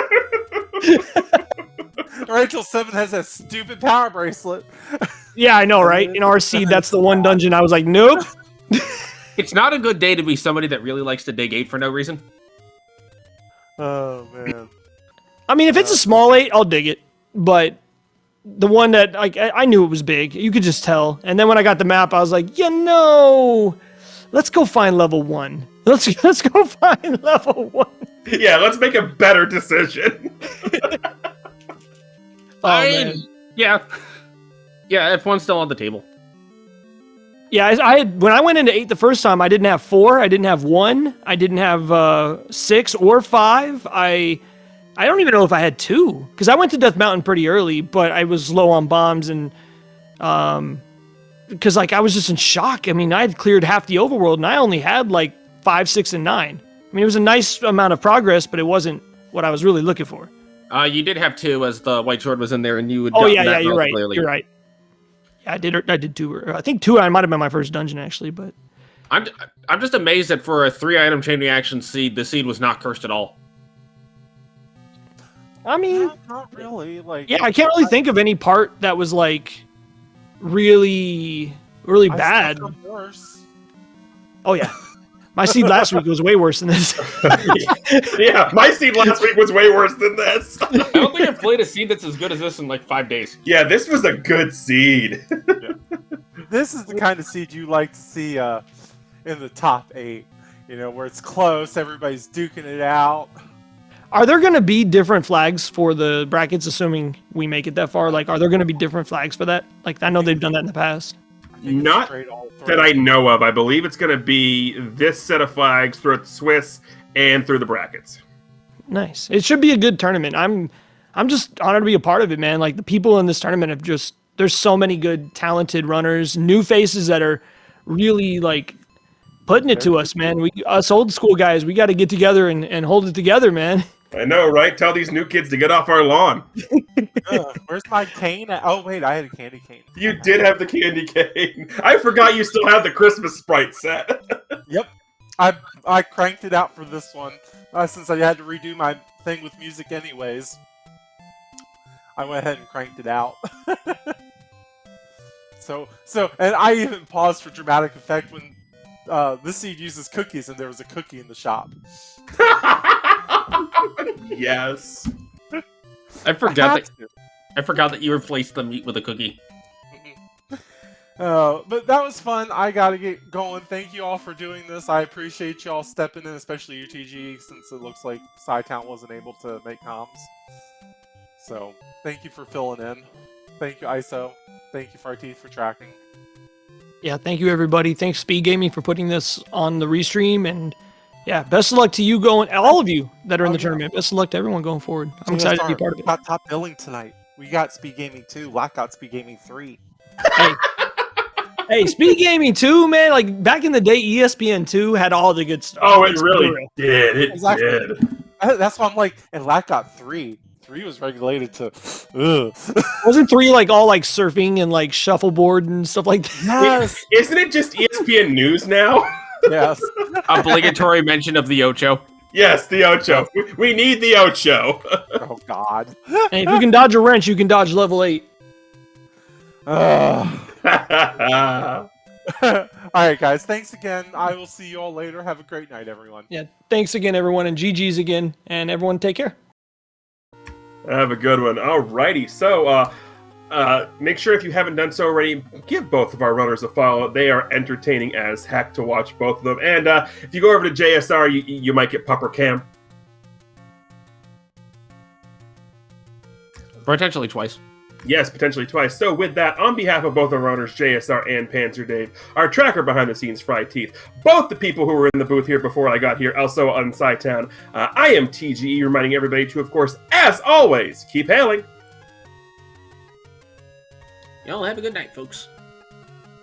Rachel 7 has that stupid power bracelet. Yeah, I know, right? In our seed, that's the one dungeon I was like, nope. It's not a good day to be somebody that really likes to dig 8 for no reason. Oh, man. I mean, if it's a small 8, I'll dig it. But the one that like I knew it was big. You could just tell. And then when I got the map, I was like, let's go find level 1. Let's go find level 1. Yeah, let's make a better decision. Yeah, F1's still on the table. Yeah, I had when I went into 8 the first time, I didn't have 4, I didn't have 1, I didn't have 6 or 5. I don't even know if I had 2 because I went to Death Mountain pretty early, but I was low on bombs and because like I was just in shock. I mean, I had cleared half the overworld and I only had like 5, 6, and 9. I mean, it was a nice amount of progress, but it wasn't what I was really looking for. You did have 2 as the white sword was in there, and you would. Oh yeah, you're right. You're right. Yeah, I did 2. I think 2. I might have been my first dungeon actually, but I'm just amazed that for a 3-item chain reaction seed, the seed was not cursed at all. I mean, not really. Like, yeah, I can't really think of any part that was like really bad. Worse. Oh yeah. My seed last week was way worse than this. Yeah, my seed last week was way worse than this. I don't think I've played a seed that's as good as this in like 5 days. Yeah, this was a good seed. This is the kind of seed you like to see in the top 8. You know, where it's close, everybody's duking it out. Are there going to be different flags for the brackets, assuming we make it that far? Like, are there going to be different flags for that? Like, I know they've done that in the past. Not that I know of. I believe it's going to be this set of flags throughout the Swiss and through the brackets. Nice. It should be a good tournament. I'm just honored to be a part of it, man. Like the people in this tournament have just there's so many good, talented runners, new faces that are really like putting it to us, man. Us old school guys, we got to get together and hold it together, man. I know, right? Tell these new kids to get off our lawn. Where's my cane at? Oh, wait, I had a candy cane. You did have the candy cane. I forgot you still have the Christmas Sprite set. Yep. I cranked it out for this one. Since I had to redo my thing with music anyways. I went ahead and cranked it out. So, and I even paused for dramatic effect when this seed uses cookies and there was a cookie in the shop. Yes. I forgot that you replaced the meat with a cookie. But that was fun. I gotta get going. Thank you all for doing this. I appreciate y'all stepping in, especially UTG, since it looks like SciTown wasn't able to make comms. So, thank you for filling in. Thank you, ISO. Thank you, Farteeth, for tracking. Yeah, thank you, everybody. Thanks, SpeedGaming, for putting this on the restream. And yeah, best of luck to you going, all of you that are in the tournament. Best of luck to everyone going forward. I'm excited to be part of it. We got top billing tonight. We got SpeedGaming 2, Lockout SpeedGaming 3. Hey, SpeedGaming 2, man, like back in the day, ESPN 2 had all the good stuff. Oh, it really did. It did. That's why I'm like, and Lockout 3. 3 was regulated to, Wasn't 3 like all like surfing and like shuffleboard and stuff like that? Yes. Isn't it just ESPN News now? Yes. Obligatory mention of the Ocho. Yes, the Ocho. We need the Ocho. Oh, God. Hey, if you can dodge a wrench, you can dodge level 8. All right, guys. Thanks again. I will see you all later. Have a great night, everyone. Yeah, thanks again, everyone, and GG's again, and everyone take care. Have a good one. Alrighty, so make sure if you haven't done so already, give both of our runners a follow. They are entertaining as heck to watch, both of them. And if you go over to JSR, you might get Pupper Cam. Potentially twice. Yes, potentially twice. So with that, on behalf of both our owners, JSR and PanzerDave, our tracker behind the scenes, Farteeth, both the people who were in the booth here before I got here, also on SciTown, I am TGE, reminding everybody to, of course, as always, keep hailing. Y'all have a good night, folks.